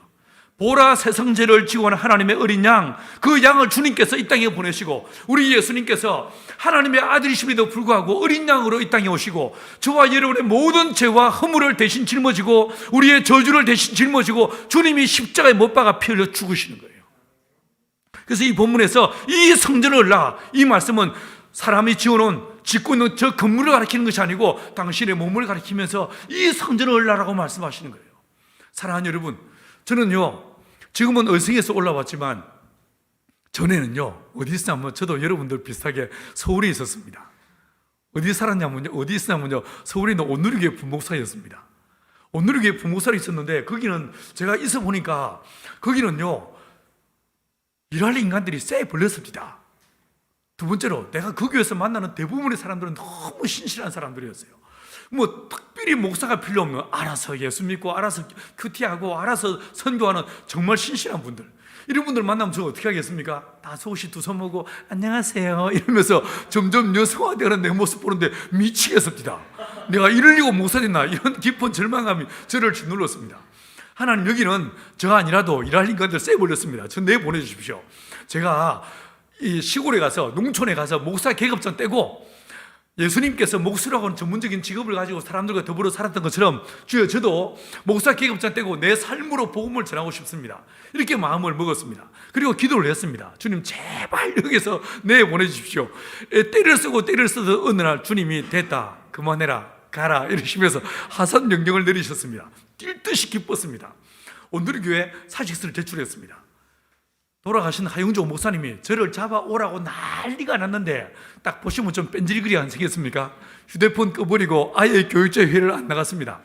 보라, 세상죄를 지고 하는 하나님의 어린 양, 그 양을 주님께서 이 땅에 보내시고, 우리 예수님께서 하나님의 아들이심에도 불구하고 어린 양으로 이 땅에 오시고 저와 여러분의 모든 죄와 허물을 대신 짊어지고 우리의 저주를 대신 짊어지고 주님이 십자가에 못 박아 피 흘려 죽으시는 거예요. 그래서 이 본문에서 이 성전을 올라, 이 말씀은 사람이 지어놓은, 짓고 있는 저 건물을 가리키는 것이 아니고 당신의 몸을 가리키면서 이 성전을 올라라고 말씀하시는 거예요. 사랑하는 여러분, 저는요, 지금은 의성에서 올라왔지만 전에는요, 어디 있었냐면, 저도 여러분들 비슷하게 서울에 있었습니다. 어디 살았냐면요, 어디 있었냐면요, 서울에 있는 온누리교회 부목사였습니다. 온누리교회 부목사로 있었는데, 거기는 제가 있어 보니까 거기는요, 일할 인간들이 쎄 벌렸습니다. 두 번째로, 내가 그 교회에서 만나는 대부분의 사람들은 너무 신실한 사람들이었어요. 뭐 특별히 목사가 필요 없는, 알아서 예수 믿고 알아서 큐티하고 알아서 선교하는 정말 신실한 분들, 이런 분들 만나면 저 어떻게 하겠습니까? 다 속옷이 두 손 모고 안녕하세요 이러면서 점점 여성화되는 내 모습 보는데 미치겠습니다. 내가 이러려고 목사 됐나, 이런 깊은 절망감이 저를 짓눌렀습니다. 하나님, 여기는 저 아니라도 일할 인간들 쎄 벌렸습니다. 저 내보내주십시오. 제가 이 시골에 가서, 농촌에 가서 목사 계급장 떼고 예수님께서 목수라고 하는 전문적인 직업을 가지고 사람들과 더불어 살았던 것처럼, 주여, 저도 목사 계급장 떼고 내 삶으로 복음을 전하고 싶습니다. 이렇게 마음을 먹었습니다. 그리고 기도를 했습니다. 주님, 제발 여기서 내보내주십시오. 때를 쓰고 때를 써서 어느 날 주님이 됐다, 그만해라, 가라 이러시면서 하산 명령을 내리셨습니다. 뛸 듯이 기뻤습니다. 온누리교회 사직서를 제출했습니다. 돌아가신 하용조 목사님이 저를 잡아오라고 난리가 났는데, 딱 보시면 좀 뺀질거리 안 생겼습니까? 휴대폰 꺼버리고 아예 교육자 회의를 안 나갔습니다.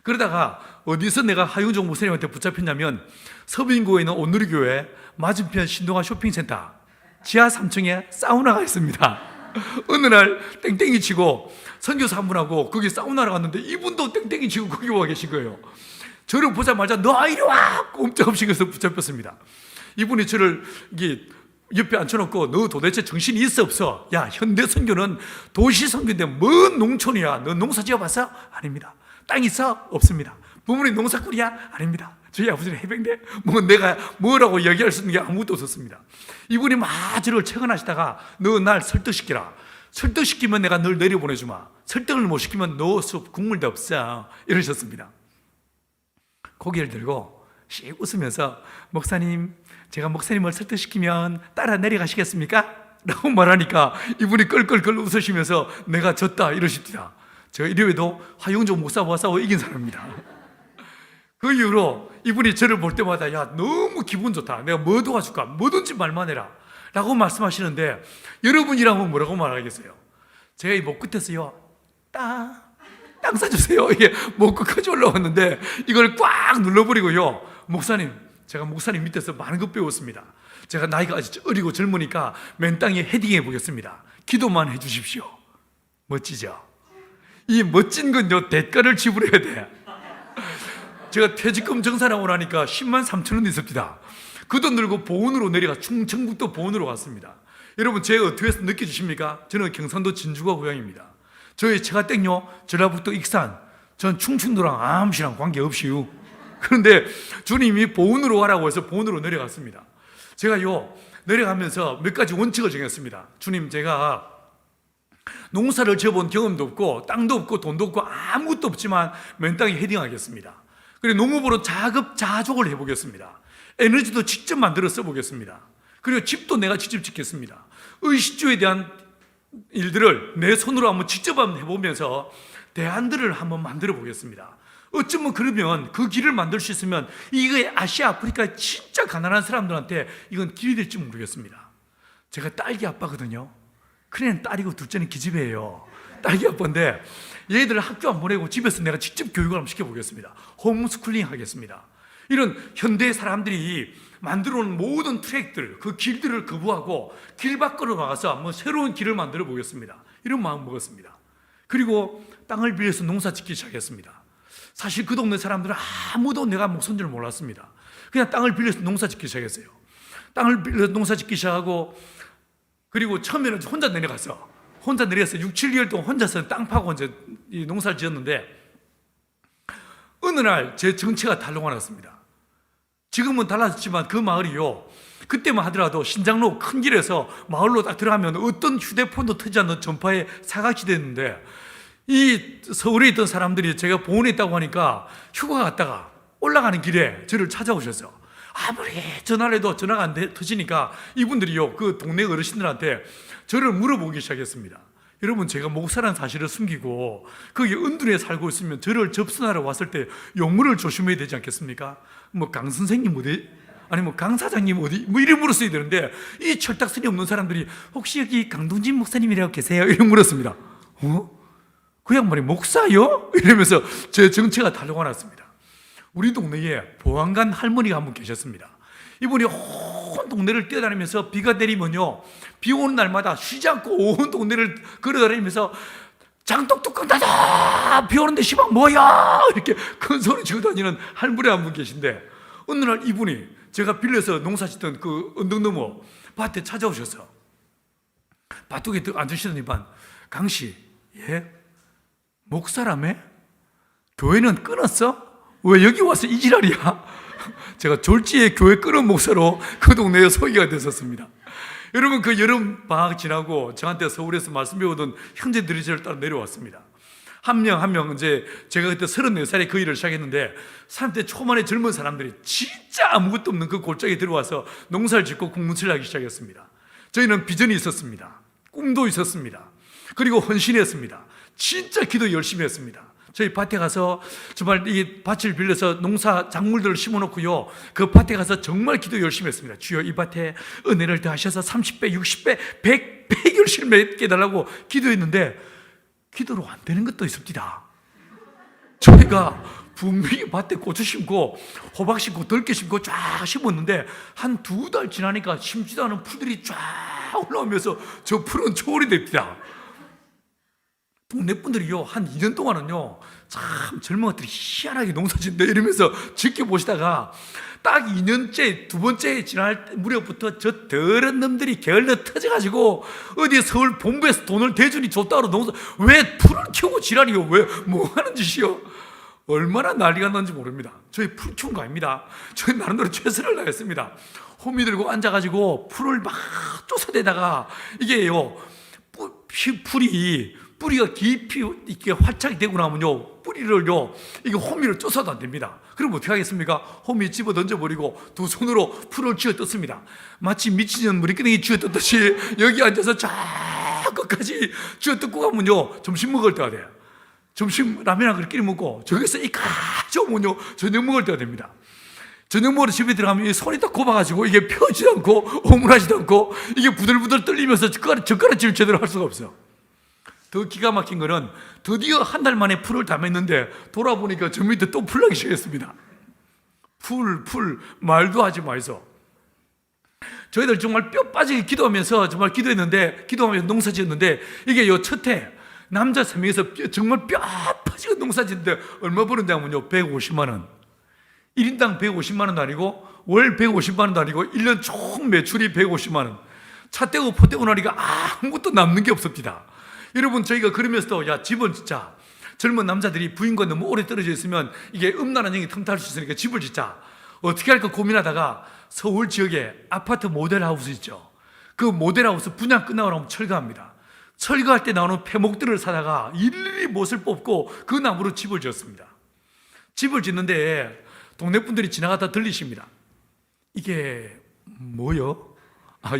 그러다가 어디서 내가 하용조 목사님한테 붙잡혔냐면, 서빙구에 있는 온누리교회 맞은편 신동아 쇼핑센터 지하 3층에 사우나가 있습니다. 어느 날 땡땡이 치고 선교사 한 분하고 거기 사우나를 갔는데 이분도 땡땡이 치고 거기 와 계신 거예요. 저를 보자마자 너 이리 와! 꼼짝없이 그래서 붙잡혔습니다. 이분이 저를 이게 옆에 앉혀놓고 너 도대체 정신이 있어 없어? 야, 현대 선교는 도시 선교인데 뭔 농촌이야? 너 농사 지어봤어? 아닙니다. 땅 있어? 없습니다. 부모님 농사꾼이야? 아닙니다. 저희 아버지는 해병대? 뭐 내가 뭐라고 얘기할 수 있는 게 아무것도 없었습니다. 이분이 막 저를 체근하시다가 너 날 설득시키라. 설득시키면 내가 널 내려보내주마. 설득을 못 시키면 너 수업 국물도 없어. 이러셨습니다. 고개를 들고 씩 웃으면서 목사님, 제가 목사님을 설득시키면 따라 내려가시겠습니까? 라고 말하니까 이분이 껄껄껄 웃으시면서 내가 졌다 이러십니다. 제가 이래봬도 화용조 목사와 싸워 이긴 사람입니다. 그 이후로 이분이 저를 볼 때마다 야, 너무 기분 좋다. 내가 뭐 도와줄까? 뭐든지 말만 해라. 라고 말씀하시는데 여러분이라면 뭐라고 말하겠어요? 제가 이 목 끝에서요, 땅 사주세요. 이게 목 끝까지 올라왔는데 이걸 꽉 눌러버리고요, 목사님, 제가 목사님 밑에서 많은 것 배웠습니다. 제가 나이가 아직 어리고 젊으니까 맨 땅에 헤딩해 보겠습니다. 기도만 해 주십시오. 멋지죠? 이 멋진 건요, 대가를 지불해야 돼. 제가 퇴직금 정산하고 나니까 10만 3천 원 있습니다. 그 돈 들고 보은으로 내려가 충청북도 보은으로 갔습니다. 여러분, 제가 어떻게 해서 느껴지십니까? 저는 경상도 진주가 고향입니다. 저희 처가댁요, 전라북도 익산, 전 충청도랑 아무시랑 관계없이요. 그런데 주님이 보은으로 가라고 해서 보은으로 내려갔습니다. 제가요, 내려가면서 몇 가지 원칙을 정했습니다. 주님, 제가 농사를 지어본 경험도 없고 땅도 없고 돈도 없고 아무것도 없지만 맨 땅에 헤딩하겠습니다. 그리고 농업으로 자급자족을 해보겠습니다. 에너지도 직접 만들어 써보겠습니다. 그리고 집도 내가 직접 짓겠습니다. 의식주에 대한 일들을 내 손으로 한번 직접 한번 해보면서 대안들을 한번 만들어 보겠습니다. 어쩌면 그러면 그 길을 만들 수 있으면 이게 아시아, 아프리카 진짜 가난한 사람들한테 이건 길이 될지 모르겠습니다. 제가 딸기 아빠거든요. 큰애는 딸이고 둘째는 기집애예요. 딸기 아빠인데 얘들 학교 안 보내고 집에서 내가 직접 교육을 한번 시켜보겠습니다. 홈스쿨링 하겠습니다. 이런 현대 사람들이 만들어 놓은 모든 트랙들, 그 길들을 거부하고 길 밖으로 나가서 한번 새로운 길을 만들어 보겠습니다. 이런 마음 먹었습니다. 그리고 땅을 빌려서 농사 짓기 시작했습니다. 사실 그 동네 사람들은 아무도 내가 목소인 줄 몰랐습니다. 그냥 땅을 빌려서 농사 짓기 시작했어요. 땅을 빌려서 농사 짓기 시작하고, 그리고 처음에는 혼자 내려가서 6, 7개월 동안 혼자서 땅 파고 이제 이 농사를 지었는데 어느 날 제 정체가 달로가 났습니다. 지금은 달라졌지만 그 마을이요, 그때만 하더라도 신장로 큰 길에서 마을로 딱 들어가면 어떤 휴대폰도 터지지 않는 전파의 사각지대였는데, 이 서울에 있던 사람들이 제가 보훈에 있다고 하니까 휴가 갔다가 올라가는 길에 저를 찾아오셔서 아무리 전화를 해도 전화가 안 터지니까 이분들이요, 그 동네 어르신들한테 저를 물어보기 시작했습니다. 여러분, 제가 목사라는 사실을 숨기고 거기 은둔에 살고 있으면 저를 접선하러 왔을 때 용문을 조심해야 되지 않겠습니까? 뭐 강 선생님 어디, 아니 뭐 강 사장님 어디, 뭐 이름 물었어야 되는데 이 철딱선이 없는 사람들이 혹시 여기 강동진 목사님이라고 계세요? 이름 물었습니다. 그 양반이 목사요? 이러면서 제 정체가 달려가 났습니다. 우리 동네에 보안관 할머니가 한 분 계셨습니다. 이분이 온 동네를 뛰어다니면서 비가 내리면요, 비 오는 날마다 쉬지 않고 온 동네를 걸어다니면서 장독뚝 닫아, 비 오는데 시방 뭐야, 이렇게 큰 소리 치고 다니는 할머니 한 분 계신데, 어느 날 이분이 제가 빌려서 농사 짓던 그 언덕 너머 밭에 찾아오셔서 밭둑에 앉으시더니만, 강씨, 예? 목사라며? 교회는 끊었어? 왜 여기 와서 이 지랄이야? 제가 졸지에 교회 끊은 목사로 그 동네에 소개가 됐었습니다. 여러분, 그 여름 방학 지나고 저한테 서울에서 말씀 배우던 형제들이 저를 따라 내려왔습니다. 한 명 이제 제가 그때 34살에 그 일을 시작했는데 30대 초반의 젊은 사람들이 진짜 아무것도 없는 그 골짜기에 들어와서 농사를 짓고 공무치를 하기 시작했습니다. 저희는 비전이 있었습니다. 꿈도 있었습니다. 그리고 헌신했습니다. 진짜 기도 열심히 했습니다. 저희 밭에 가서 정말 이 밭을 빌려서 농사 작물들을 심어놓고요, 그 밭에 가서 정말 기도 열심히 했습니다. 주여, 이 밭에 은혜를 더하셔서 30배, 60배, 100배 열심히 맺게 해달라고 기도했는데 기도로 안 되는 것도 있습니다. 저희가 분명히 밭에 고추 심고 호박 심고 들깨 심고 쫙 심었는데 한 2달 지나니까 심지도 않은 풀들이 쫙 올라오면서 저 풀은 초월이 됩니다. 동네 분들이요, 한 2년 동안은요, 참 젊은 것들이 희한하게 농사 짓는다 이러면서 지켜보시다가 딱 2년째, 두 번째 지날 무렵부터 저 더러운 놈들이 게을러 터져가지고 어디 서울 본부에서 돈을 대준이 줬다고 농사, 왜 풀을 키우고 지랄이요? 왜 뭐 하는 짓이요? 얼마나 난리가 났는지 모릅니다. 저희 풀 키운 거 아닙니다. 저희 나름대로 최선을 다했습니다. 호미 들고 앉아가지고 풀을 막 쫓아대다가 이게요, 뿌리가 깊이 이렇게 활착이 되고 나면요, 뿌리를요, 이게 호미를 쫓아도 안 됩니다. 그럼 어떻게 하겠습니까? 호미 집어 던져버리고 두 손으로 풀을 쥐어 뜯습니다. 마치 미친년 머리끄댕이 쥐어 뜯듯이 여기 앉아서 저 끝까지 쥐어 뜯고 가면요, 점심 먹을 때가 돼요. 점심 라면하고 끼리 먹고 저기서 이까지 오면요, 저녁 먹을 때가 됩니다. 저녁 먹으러 집에 들어가면 손이 딱 곱아가지고 이게 펴지도 않고 오므라지도 않고 이게 부들부들 떨리면서 젓가락질을 제대로 할 수가 없어요. 더 기가 막힌 거는 드디어 한 달 만에 풀을 다 맸는데 돌아보니까 저 밑에 또 풀 나기 시작했습니다. 풀 말도 하지 마이소. 저희들 정말 뼈 빠지게 기도하면서 정말 기도하면서 농사 지었는데 이게 요 첫해 남자 3명에서 정말 뼈 빠지게 농사 짓는데 얼마 버는지 아면요, 150만 원. 1인당 150만 원도 아니고 월 150만 원도 아니고 1년 총 매출이 150만 원. 차 떼고 포 떼고 나니까 아무것도 남는 게 없습니다. 여러분, 저희가 그러면서도 야, 집은 진짜 젊은 남자들이 부인과 너무 오래 떨어져 있으면 이게 음란한 영이 틈탈 수 있으니까 집을 짓자. 어떻게 할까 고민하다가 서울 지역에 아파트 모델하우스 있죠. 그 모델하우스 분양 끝나고 나면 철거합니다. 철거할 때 나오는 폐목들을 사다가 일일이 못을 뽑고 그 나무로 집을 지었습니다. 집을 짓는데 동네 분들이 지나가다 들리십니다. 이게 뭐요?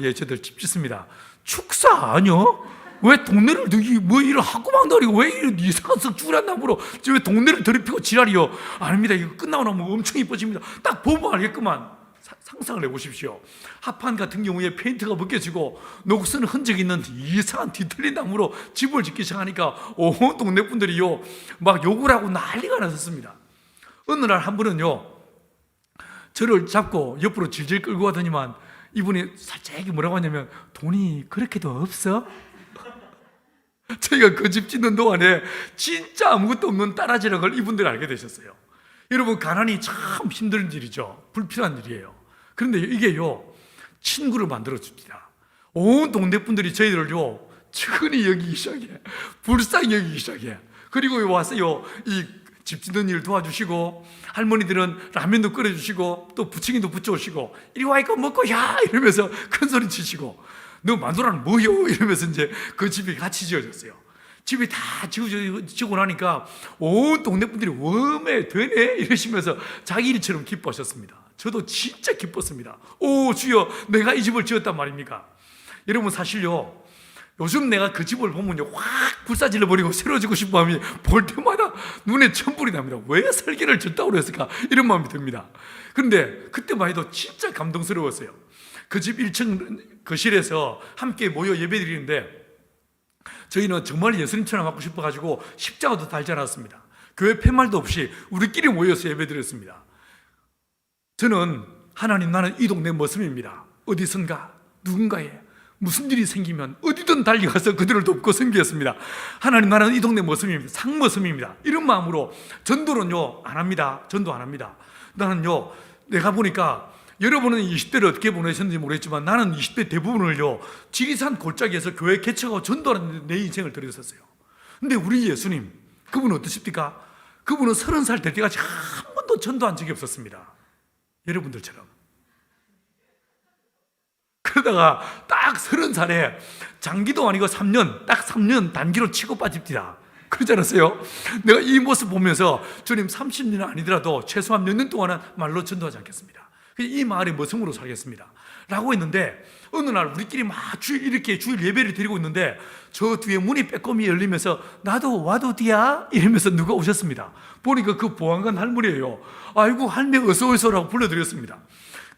예, 저들 집 짓습니다. 축사 아니요? 왜 동네를 뭐 이런 학구망다리고 왜 이런 이상한 썩쭈란 나무로 왜 동네를 더럽히고 지랄이요? 아닙니다. 이거 끝나고 나면 엄청 이뻐집니다. 딱 보면 알겠구만. 상상을 해보십시오. 합판 같은 경우에 페인트가 벗겨지고 녹슨 흔적이 있는 이상한 뒤틀린 나무로 집을 짓기 시작하니까 온 동네 분들이요, 막 욕을 하고 난리가 났었습니다. 어느 날 한 분은요, 저를 잡고 옆으로 질질 끌고 가더니만 이분이 살짝 뭐라고 하냐면, 돈이 그렇게도 없어? 저희가 그 집 짓는 동안에 진짜 아무것도 없는 따라지는 걸 이분들이 알게 되셨어요. 여러분, 가난이 참 힘든 일이죠. 불필요한 일이에요. 그런데 이게요, 친구를 만들어 줍니다. 온 동네 분들이 저희들을요, 측은히 여기기 시작해. 불쌍히 여기기 시작해. 그리고 와서요, 이 집 짓는 일 도와주시고, 할머니들은 라면도 끓여주시고, 또 부침개도 부쳐오시고, 이리 와 이거 먹고 야 이러면서 큰 소리 치시고, 너 마누라는 뭐요? 이러면서 이제 그 집이 같이 지어졌어요. 집이 다 지고 나니까 온 동네 분들이 웜에 되네 이러시면서 자기 일처럼 기뻐하셨습니다. 저도 진짜 기뻤습니다. 오 주여, 내가 이 집을 지었단 말입니까? 여러분, 사실요, 요즘 내가 그 집을 보면요, 확 불사질러 버리고 새로 짓고 싶은 마음이 볼 때마다 눈에 천불이 납니다. 왜 설계를 졌다고 그랬을까? 이런 마음이 듭니다. 그런데 그때만 해도 진짜 감동스러웠어요. 그 집 1층 거실에서 함께 모여 예배드리는데 저희는 정말 예수님처럼 하고 싶어가지고 십자가도 달지 않았습니다. 교회 팻말도 없이 우리끼리 모여서 예배드렸습니다. 저는 하나님, 나는 이 동네 머슴입니다. 어디선가 누군가에 무슨 일이 생기면 어디든 달려가서 그들을 돕고 섬겼습니다. 하나님, 나는 이 동네 머슴입니다. 상머슴입니다. 이런 마음으로 전도는요 안 합니다. 전도 안 합니다. 나는요, 내가 보니까 여러분은 20대를 어떻게 보내셨는지 모르겠지만 나는 20대 대부분을요, 지리산 골짜기에서 교회 개척하고 전도하는 내 인생을 들였었어요. 근데 우리 예수님, 그분은 어떠십니까? 그분은 30살 될 때까지 한 번도 전도한 적이 없었습니다. 여러분들처럼. 그러다가 딱 30살에 장기도 아니고 3년, 딱 3년 단기로 치고 빠집니다. 그러지 않았어요? 내가 이 모습 보면서 주님, 30년은 아니더라도 최소한 몇 년 동안은 말로 전도하지 않겠습니다. 이 마을의 머슴으로 살겠습니다 라고 했는데, 어느 날 우리끼리 막 이렇게 주일 예배를 드리고 있는데 저 뒤에 문이 빼꼼히 열리면서 나도 와도 디야? 이러면서 누가 오셨습니다. 보니까 그 보안관 할머니예요. 아이고 할매 어서 오소라고 불러드렸습니다.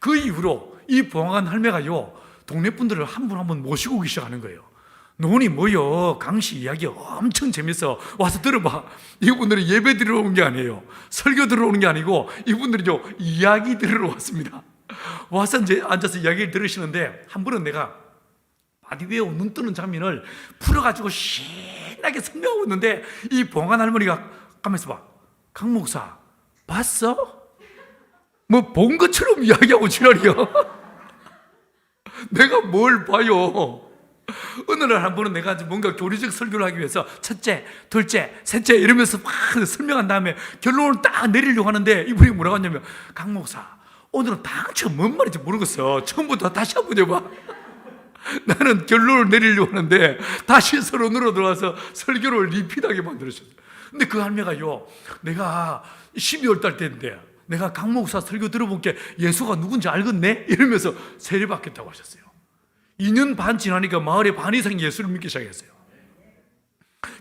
그 이후로 이 보안관 할매가요, 동네 분들을 한 분 한 분 모시고 오기 시작하는 거예요. 너니 뭐요? 강씨 이야기 엄청 재밌어. 와서 들어봐. 이분들은 예배 들으러 온 게 아니에요. 설교 들으러 오는 게 아니고 이분들이요, 이야기 들으러 왔습니다. 와서 이제 앉아서 이야기를 들으시는데 한 분은 내가 바디웨어 눈 뜨는 장면을 풀어가지고 신나게 설명하고 있는데 이 봉안 할머니가 가만있어 봐. 강 목사 봤어? 뭐 본 것처럼 이야기하고 지랄이야. 내가 뭘 봐요. 어느 날 한 번은 내가 뭔가 교리적 설교를 하기 위해서 첫째, 둘째, 셋째 이러면서 막 설명한 다음에 결론을 딱 내리려고 하는데 이분이 뭐라고 하냐면, 강 목사, 오늘은 당최 뭔 말인지 모르겠어. 처음부터 다시 한번 해봐. 나는 결론을 내리려고 하는데 다시 서론으로 들어와서 설교를 리피트하게 만들었어요. 근데 그 할매가요, 내가 12월 달 때인데 내가 강 목사 설교 들어본 게 예수가 누군지 알겠네? 이러면서 세례받겠다고 하셨어요. 2년 반 지나니까 마을의 반 이상이 예수를 믿기 시작했어요.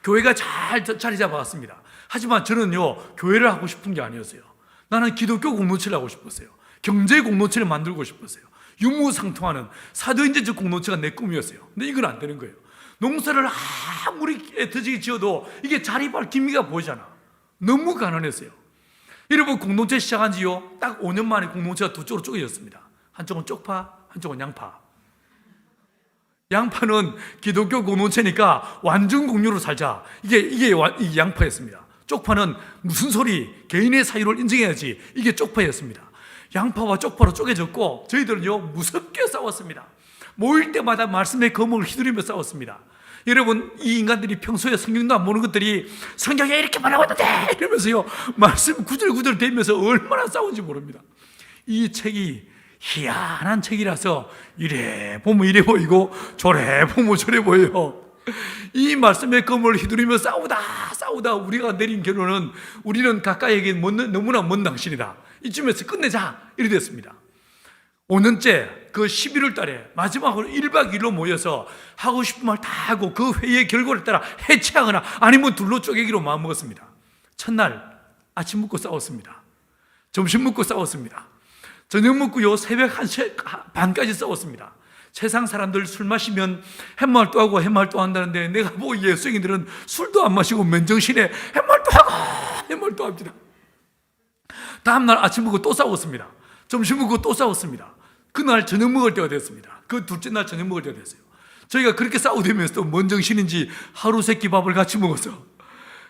교회가 잘 자리 잡아왔습니다. 하지만 저는요, 교회를 하고 싶은 게 아니었어요. 나는 기독교 공동체를 하고 싶었어요. 경제 공동체를 만들고 싶었어요. 유무상통하는 사도인제적 공동체가 내 꿈이었어요. 근데 이건 안 되는 거예요. 농사를 아무리 애터지게 지어도 이게 자리발 기미가 보이잖아. 너무 가난했어요. 여러분, 공동체 시작한 지요, 딱 5년 만에 공동체가 두 쪽으로 쪼개졌습니다. 한쪽은 쪽파, 한쪽은 양파. 양파는 기독교 공동체니까 완전 공유로 살자. 이게 양파였습니다. 쪽파는 무슨 소리, 개인의 사유를 인정해야지. 이게 쪽파였습니다. 양파와 쪽파로 쪼개졌고, 저희들은요, 무섭게 싸웠습니다. 모일 때마다 말씀의 거목을 휘두르며 싸웠습니다. 여러분, 이 인간들이 평소에 성경도 안 보는 것들이 성경에 이렇게 말하고 있는데 이러면서요, 말씀 구절구절 대면서 얼마나 싸운지 모릅니다. 이 책이 희한한 책이라서 이래 보면 이래 보이고 저래 보면 저래 보여요. 이 말씀의 검을 휘두르며 싸우다 우리가 내린 결론은, 우리는 가까이에게 너무나 먼 당신이다. 이쯤에서 끝내자, 이래 됐습니다. 5년째 그 11월 달에 마지막으로 1박 2일로 모여서 하고 싶은 말 다 하고 그 회의의 결과를 따라 해체하거나 아니면 둘로 쪼개기로 마음먹었습니다. 첫날 아침 먹고 싸웠습니다. 점심 먹고 싸웠습니다. 저녁 먹고요, 새벽 1시 반까지 싸웠습니다. 세상 사람들 술 마시면 햇말도 하고 햇말도 한다는데, 내가 보고 예수행인들은 술도 안 마시고 맨정신에 햇말도 하고 햇말도 합니다. 다음날 아침 먹고 또 싸웠습니다. 점심 먹고 또 싸웠습니다. 그날 저녁 먹을 때가 됐습니다. 그 둘째 날 저녁 먹을 때가 됐어요. 저희가 그렇게 싸우면서도 뭔 정신인지 하루 세끼 밥을 같이 먹었어.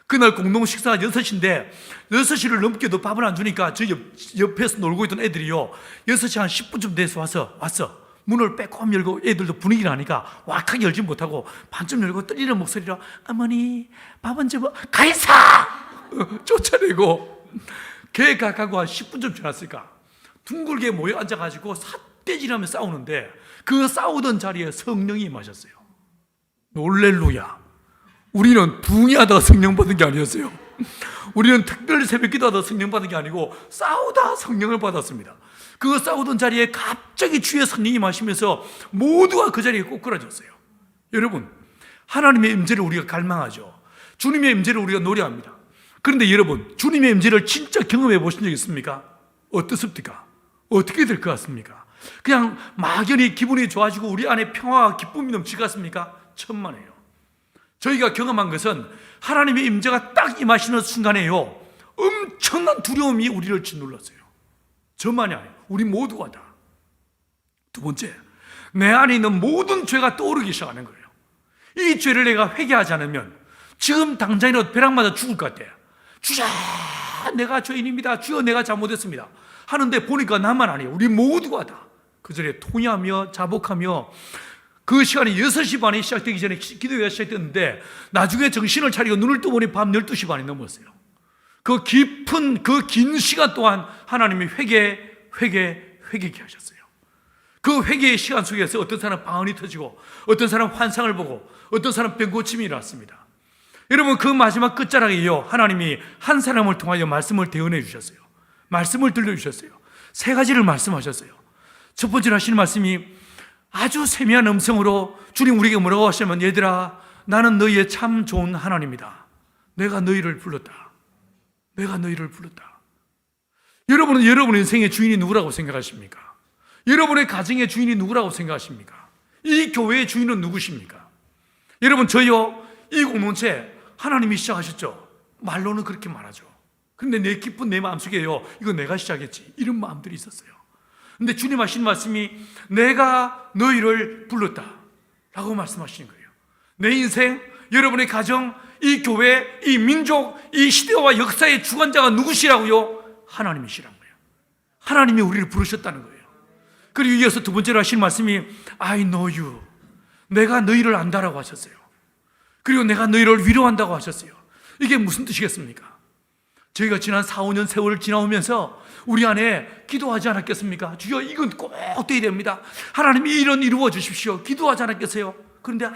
그날 공동 식사가 6시인데 6시를 넘게도 밥을 안 주니까 저 옆에서 놀고 있던 애들이요, 6시 한 10분쯤 돼서 왔어. 문을 빼꼼 열고, 애들도 분위기를 아니까 왁하게 열지 못하고 반쯤 열고 떨리는 목소리로, 어머니 밥 언제 가 있어! 쫓아내고, 걔가 가고 한 10분쯤 지났을까, 둥글게 모여 앉아가지고 삿대질하며 싸우는데, 그 싸우던 자리에 성령이 임하셨어요. 놀렐루야. 우리는 붕이하다가 성령 받은 게 아니었어요. 우리는 특별 새벽기도 하다 성령 받은 게 아니고 싸우다 성령을 받았습니다. 그 싸우던 자리에 갑자기 주의 성령이 임하시면서 모두가 그 자리에 꼬꾸라졌어요. 여러분, 하나님의 임재를 우리가 갈망하죠. 주님의 임재를 우리가 노래합니다. 그런데 여러분, 주님의 임재를 진짜 경험해 보신 적 있습니까? 어떻습니까? 어떻게 될 것 같습니까? 그냥 막연히 기분이 좋아지고 우리 안에 평화와 기쁨이 넘치겠습니까? 천만에요. 저희가 경험한 것은 하나님의 임재가 딱 임하시는 순간에요, 엄청난 두려움이 우리를 짓눌렀어요. 저만이 아니에요. 우리 모두가 다. 두 번째, 내 안에 있는 모든 죄가 떠오르기 시작하는 거예요. 이 죄를 내가 회개하지 않으면 지금 당장이라도 벼락 맞아 죽을 것 같아요. 주여, 내가 죄인입니다. 주여, 내가 잘못했습니다. 하는데 보니까 나만 아니에요. 우리 모두가 다 그 전에 통회하며 자복하며, 그 시간이 6시 반에 시작되기 전에 기도가 시작됐는데, 나중에 정신을 차리고 눈을 떠보니 밤 12시 반이 넘었어요. 그 깊은 그 긴 시간 동안 하나님이 회개케 하셨어요. 그 회개의 시간 속에서 어떤 사람 방언이 터지고, 어떤 사람 환상을 보고, 어떤 사람 병고침이 일어났습니다. 여러분, 그 마지막 끝자락에요, 하나님이 한 사람을 통하여 말씀을 대언해 주셨어요. 말씀을 들려주셨어요. 3가지를 말씀하셨어요. 첫 번째로 하시는 말씀이 아주 세미한 음성으로, 주님 우리에게 뭐라고 하시냐면, 얘들아, 나는 너희의 참 좋은 하나님이다. 내가 너희를 불렀다. 내가 너희를 불렀다. 여러분은 여러분의 인생의 주인이 누구라고 생각하십니까? 여러분의 가정의 주인이 누구라고 생각하십니까? 이 교회의 주인은 누구십니까? 여러분, 저요, 이 공동체 하나님이 시작하셨죠. 말로는 그렇게 말하죠. 그런데 내 깊은 내 마음속에요, 이거 내가 시작했지, 이런 마음들이 있었어요. 근데 주님 하신 말씀이 내가 너희를 불렀다 라고 말씀하시는 거예요. 내 인생, 여러분의 가정, 이 교회, 이 민족, 이 시대와 역사의 주관자가 누구시라고요? 하나님이시란 거예요. 하나님이 우리를 부르셨다는 거예요. 그리고 이어서 두 번째로 하신 말씀이 I know you. 내가 너희를 안다라고 하셨어요. 그리고 내가 너희를 위로한다고 하셨어요. 이게 무슨 뜻이겠습니까? 저희가 지난 4, 5년 세월을 지나오면서 우리 안에 기도하지 않았겠습니까? 주여 이건 꼭 돼야 됩니다. 하나님이 이런 이루어 주십시오. 기도하지 않았겠어요? 그런데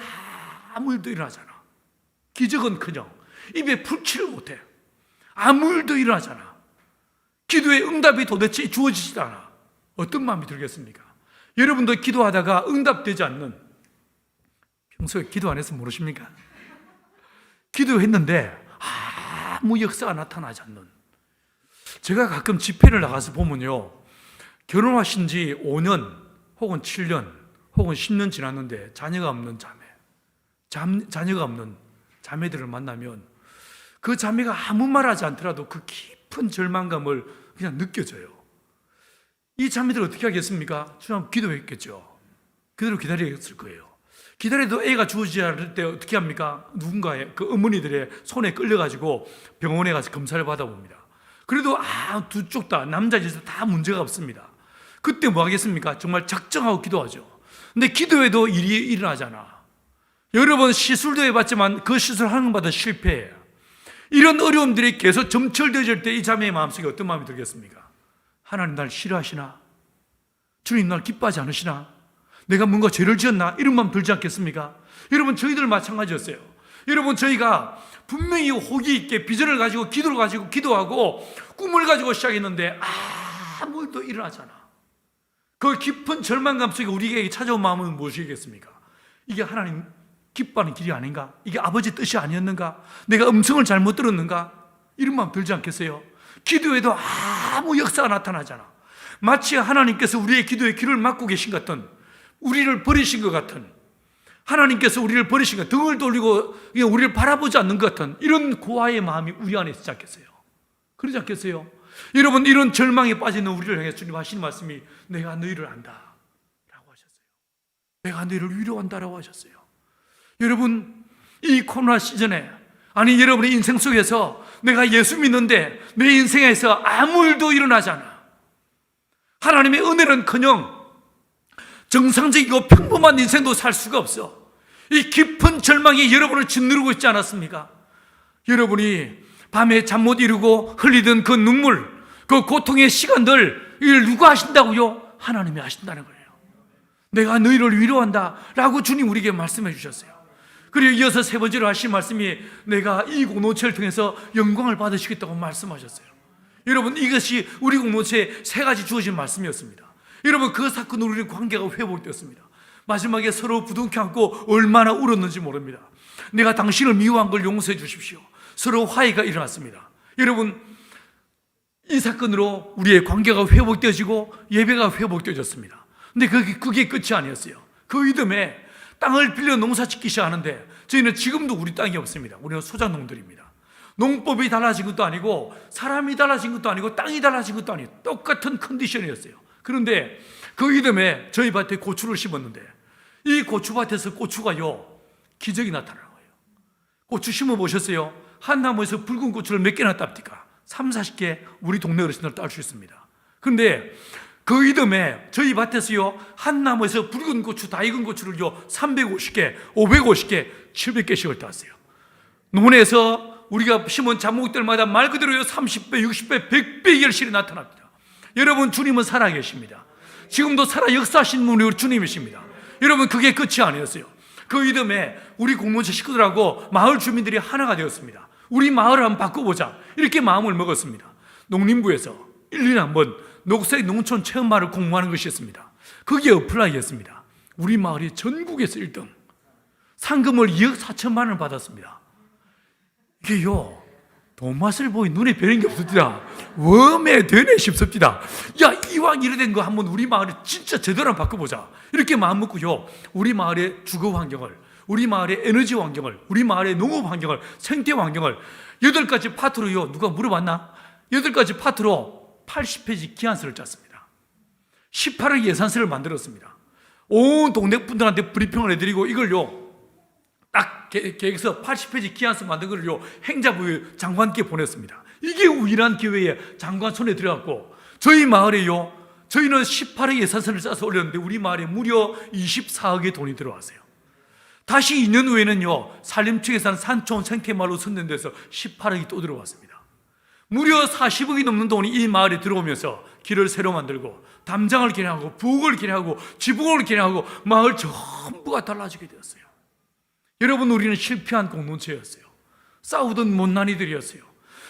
아무 일도 일어나잖아. 기적은커녕 입에 풀칠을 못해. 아무 일도 일어나잖아. 기도의 응답이 도대체 주어지지 않아. 어떤 마음이 들겠습니까? 여러분도 기도하다가 응답되지 않는, 평소에 기도 안 해서 모르십니까? 기도했는데 아무 역사가 나타나지 않는. 제가 가끔 집회를 나가서 보면요, 결혼하신 지 5년 혹은 7년 혹은 10년 지났는데 자녀가 없는 자녀가 없는 자매들을 만나면 그 자매가 아무 말 하지 않더라도 그 깊은 절망감을 그냥 느껴져요. 이 자매들 어떻게 하겠습니까? 주님 기도했겠죠. 그대로 기다리겠을 거예요. 기다려도 애가 주어지지 않을 때 어떻게 합니까? 누군가의 그 어머니들의 손에 끌려가지고 병원에 가서 검사를 받아봅니다. 그래도 두 쪽 다 남자에서 다 문제가 없습니다. 그때 뭐 하겠습니까? 정말 작정하고 기도하죠. 근데 기도해도 일이 일어나잖아. 여러 번 시술도 해봤지만 그 시술하는 것마다 실패해요. 이런 어려움들이 계속 점철되어질 때 이 자매의 마음속에 어떤 마음이 들겠습니까? 하나님 날 싫어하시나? 주님 날 기뻐하지 않으시나? 내가 뭔가 죄를 지었나? 이런 마음 들지 않겠습니까? 여러분, 저희들 마찬가지였어요. 여러분, 저희가 분명히 호기 있게 비전을 가지고 기도를 가지고 기도하고 꿈을 가지고 시작했는데 아무 일도 일어나잖아. 그 깊은 절망감 속에 우리에게 찾아온 마음은 무엇이겠습니까? 이게 하나님 기뻐하는 길이 아닌가? 이게 아버지 뜻이 아니었는가? 내가 음성을 잘못 들었는가? 이런 마음 들지 않겠어요? 기도에도 아무 역사가 나타나잖아. 마치 하나님께서 우리의 기도에 귀를 막고 계신 것 같은, 우리를 버리신 것 같은, 하나님께서 우리를 버리신 것 같은, 등을 돌리고 우리를 바라보지 않는 것 같은 이런 고아의 마음이 우리 안에 있지 않겠어요? 그러지 않겠어요? 여러분, 이런 절망에 빠지는 우리를 향해 주님 하시는 말씀이 내가 너희를 안다 라고 하셨어요. 내가 너희를 위로한다라고 하셨어요. 여러분, 이 코로나 시즌에, 아니 여러분의 인생 속에서 내가 예수 믿는데 내 인생에서 아무 일도 일어나지 않아. 하나님의 은혜는커녕 정상적이고 평범한 인생도 살 수가 없어. 이 깊은 절망이 여러분을 짓누르고 있지 않았습니까? 여러분이 밤에 잠 못 이루고 흘리던 그 눈물, 그 고통의 시간들, 이걸 누가 하신다고요? 하나님이 하신다는 거예요. 내가 너희를 위로한다 라고 주님 우리에게 말씀해 주셨어요. 그리고 이어서 세 번째로 하신 말씀이 내가 이 공동체를 통해서 영광을 받으시겠다고 말씀하셨어요. 여러분, 이것이 우리 공동체에 세 가지 주어진 말씀이었습니다. 여러분, 그 사건으로 우리 관계가 회복되었습니다. 마지막에 서로 부둥켜 안고 얼마나 울었는지 모릅니다. 내가 당신을 미워한 걸 용서해 주십시오. 서로 화해가 일어났습니다. 여러분, 이 사건으로 우리의 관계가 회복되어지고 예배가 회복되어졌습니다. 근데 그게 끝이 아니었어요. 그 이듬해 땅을 빌려 농사 짓기 시작하는데 저희는 지금도 우리 땅이 없습니다. 우리는 소작농들입니다. 농법이 달라진 것도 아니고 사람이 달라진 것도 아니고 땅이 달라진 것도 아니고 똑같은 컨디션이었어요. 그런데 그 이듬해 저희 밭에 고추를 심었는데 이 고추밭에서 고추가요, 기적이 나타나는 거예요. 고추 심어보셨어요? 한 나무에서 붉은 고추를 몇 개나 땁니까? 3, 40개 우리 동네 어르신들 딸 수 있습니다. 그런데 그 이듬해 저희 밭에서요, 한 나무에서 붉은 고추, 다 익은 고추를요 350개, 550개, 700개씩을 땄어요. 논에서 우리가 심은 작물들마다 말 그대로요 30배, 60배, 100배 결실이 나타납니다. 여러분, 주님은 살아계십니다. 지금도 살아 역사하신 분이 우리 주님이십니다. 여러분, 그게 끝이 아니었어요. 그 이듬해 우리 공동체 식구들하고 마을 주민들이 하나가 되었습니다. 우리 마을을 한번 바꿔보자 이렇게 마음을 먹었습니다. 농림부에서 1년에 한 번 녹색 농촌 체험마을 공모하는 것이 있습니다. 그게 어플라이였습니다. 우리 마을이 전국에서 1등, 상금을 2억 4천만 원을 받았습니다. 이게요, 돈 맛을 보이 눈에 뵈는 게 없습니다. 웜에 되네 싶습니다. 야, 이왕 이래 된 거 한번 우리 마을에 진짜 제대로 한번 바꿔보자 이렇게 마음 먹고요, 우리 마을의 주거 환경을, 우리 마을의 에너지 환경을, 우리 마을의 농업 환경을, 생태 환경을 8가지 파트로요, 누가 물어봤나? 8가지 파트로 80페이지 기한서를 짰습니다. 18억 예산서를 만들었습니다. 온 동네 분들한테 브리핑을 해드리고 이걸요 딱 계획서 80페이지 기한서 만든 걸요 행자부 장관께 보냈습니다. 이게 우일한 기회에 장관 손에 들어갔고, 저희 마을에요, 저희는 18억 예산서를 짜서 올렸는데 우리 마을에 무려 24억의 돈이 들어왔어요. 다시 2년 후에는요, 산림청에서 산촌 생태마을로 선정된 데서 18억이 또 들어왔습니다. 무려 40억이 넘는 돈이 이 마을에 들어오면서 길을 새로 만들고 담장을 개량하고 부엌을 개량하고 지붕을 개량하고 마을 전부가 달라지게 되었어요. 여러분, 우리는 실패한 공동체였어요. 싸우던 못난이들이었어요.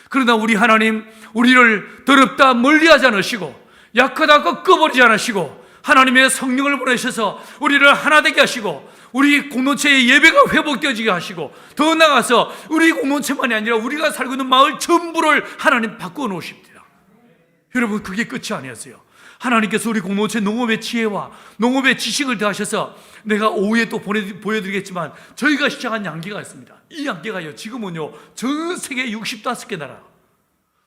그러나 우리 하나님, 우리를 더럽다 멀리하지 않으시고 약하다 꺾어버리지 않으시고 하나님의 성령을 보내셔서 우리를 하나 되게 하시고 우리 공동체의 예배가 회복되어지게 하시고, 더 나아가서 우리 공동체만이 아니라 우리가 살고 있는 마을 전부를 하나님 바꾸어 놓으십니다. 여러분, 그게 끝이 아니었어요. 하나님께서 우리 공동체 농업의 지혜와 농업의 지식을 더하셔서, 내가 오후에 또 보여드리겠지만 저희가 시작한 양계가 있습니다. 이 양계가요, 지금은요 전 세계 65개 나라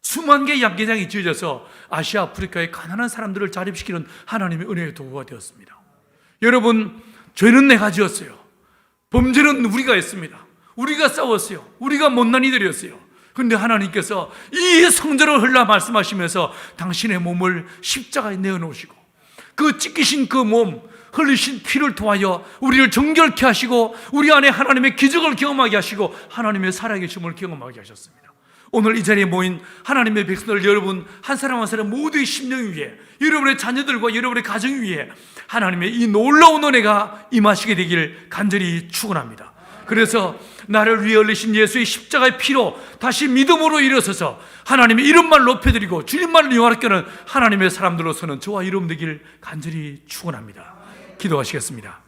수만 개의 양계장이 지어져서 아시아, 아프리카의 가난한 사람들을 자립시키는 하나님의 은혜의 도구가 되었습니다. 여러분, 죄는 내가 지었어요. 범죄는 우리가 했습니다. 우리가 싸웠어요. 우리가 못난 이들이었어요. 그런데 하나님께서 이 성전을 흘러 말씀하시면서 당신의 몸을 십자가에 내어놓으시고 그 찢기신 그 몸, 흘리신 피를 통하여 우리를 정결케 하시고 우리 안에 하나님의 기적을 경험하게 하시고 하나님의 살아계심을 경험하게 하셨습니다. 오늘 이 자리에 모인 하나님의 백성들 여러분 한 사람 한 사람 모두의 심령 위에, 여러분의 자녀들과 여러분의 가정 위에 하나님의 이 놀라운 은혜가 임하시게 되길 간절히 축원합니다. 그래서 나를 위해 흘리신 예수의 십자가의 피로 다시 믿음으로 일어서서 하나님의 이름만 높여드리고 주님만을 영화롭게 하는 하나님의 사람들로서는 저와 여러분 되길 간절히 축원합니다. 기도하시겠습니다.